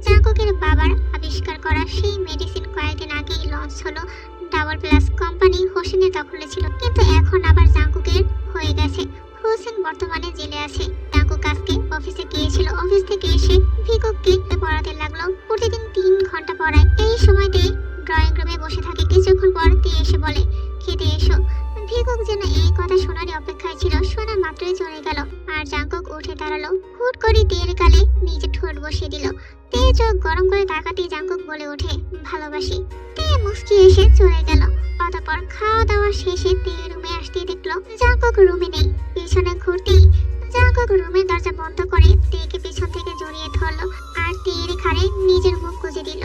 জাঙ্কুকের বাবার আবিষ্কার করা সেই মেডিসিন কয়েকদিন আগেই লঞ্চ হলো। ডাবল প্লাস কোম্পানি হোসেনের দখলে ছিল, কিন্তু এখন আবার জাঙ্কুকের হয়ে গেছে। হোসেন বর্তমানে জেলে আছে। জাঙ্কুক আজকে অফিসে গিয়েছিল। অফিস থেকে এসে ভিকুককে পড়াতে লাগলো। প্রতিদিন 3 ঘন্টা পড়ায়। এই সময়তে ড্রয়িং রুমে বসে থাকে। কিছুক্ষণ পর তে এসে বলে খেতে এসো। ভিকুক যেন এই কথা শোনারই অপেক্ষায় ছিল। শোনা মাত্রই চলে গেল। আর জাঙ্কুক উঠে দাঁড়ালো। হুট করে তের গালে নিজে ঠোঁট বসিয়ে দিল। তে চোখ গরম করে তাকাতেই জাঙ্কুক বলে ওঠে ভালোবাসি। তে মুস্কি এসে চলে গেল। অতঃপর খাওয়া দাওয়া শেষে তে রুমে আসতেই দেখলো জাঙ্কুক রুমে নেই। পিছনে ঘুরতেই জাঙ্কুক রুমের দরজা বন্ধ করে তেকে পিছন থেকে জড়িয়ে ধরলো আর তের ঘাড়ে নিজের মুখ গুজে দিল।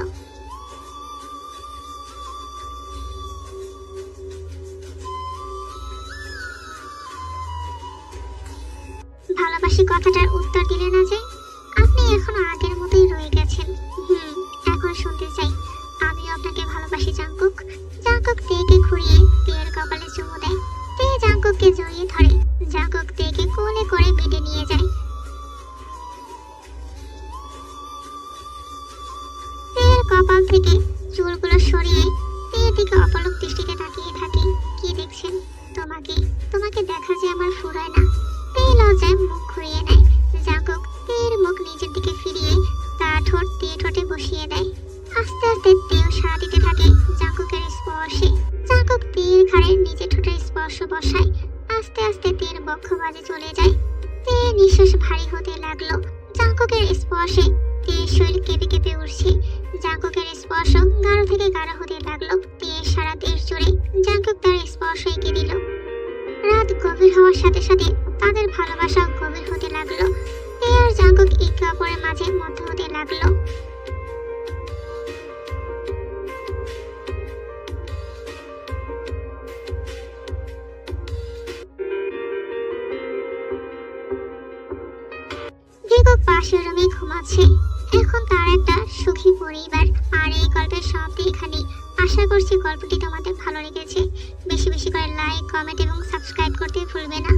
ভালোবাসি কথাটার উত্তর দিলে না যে? আপনি এখনো আগের মতোই রয়ে গেছেন। এখন শুনতে চাই আমিও আপনাকে ভালোবাসি জাঙ্কুক। জাঙ্কুক তেকে ঘুরিয়ে তের কপালে চুমু দেয়। তে জাঙ্কুককে জড়িয়ে ধরে। জাঙ্কুক তেকে কোলে করে বেডে নিয়ে যায়। তের কপাল থেকে চুলগুলো সরিয়ে তের দিকে অপলক দৃষ্টিতে তাকিয়ে থাকে। কি দেখছেন? তোমাকে তোমাকে দেখা যে আমার ফুরায় না। তে লজ্জায় মুখ ঘুরিয়ে নেয়। জাঙ্কুক তের মুখ নিজের দিকে ফিরিয়ে তার ঠোঁট দিয়ে ঠোঁটে বসিয়ে দেয়। আস্তে আস্তে তেও সাড়া দিতে থাকে জাঙ্কুকের স্পর্শে। জাঙ্কুক তের ঘাড়ে নিজের ঠোঁটের স্পর্শ বসায়। আস্তে আস্তে তের বক্ষ বাজে চলে যায়। তে নিঃশ্বাস ভারী হতে লাগলো। জাঙ্কুকের স্পর্শে তের শরীর কেঁপে কেঁপে উঠছে। জাঙ্কুকের স্পর্শ গাঢ় থেকে গাঢ় হতে লাগলো। তের সারা দেশ জুড়ে জাঙ্কুক তার স্পর্শ এঁকে দিল। রাত গভীর হওয়ার সাথে সাথে তাদের ভালোবাসা গভীর হতে লাগলো। তে আর জাঙ্কুক একে অপরের মাঝে মধ্য হতে লাগলো। জাঙ্কুক পাশের রুমে ঘুমাচ্ছে। এখন তার একটা সুখী পরিবার। আর এই গল্পের সমাপ্তি এখানে। আশা করছি গল্পটি তোমাদের ভালো লেগেছে। বেশি বেশি করে লাইক, কমেন্ট এবং সাবস্ক্রাইব করতে ভুলবে না।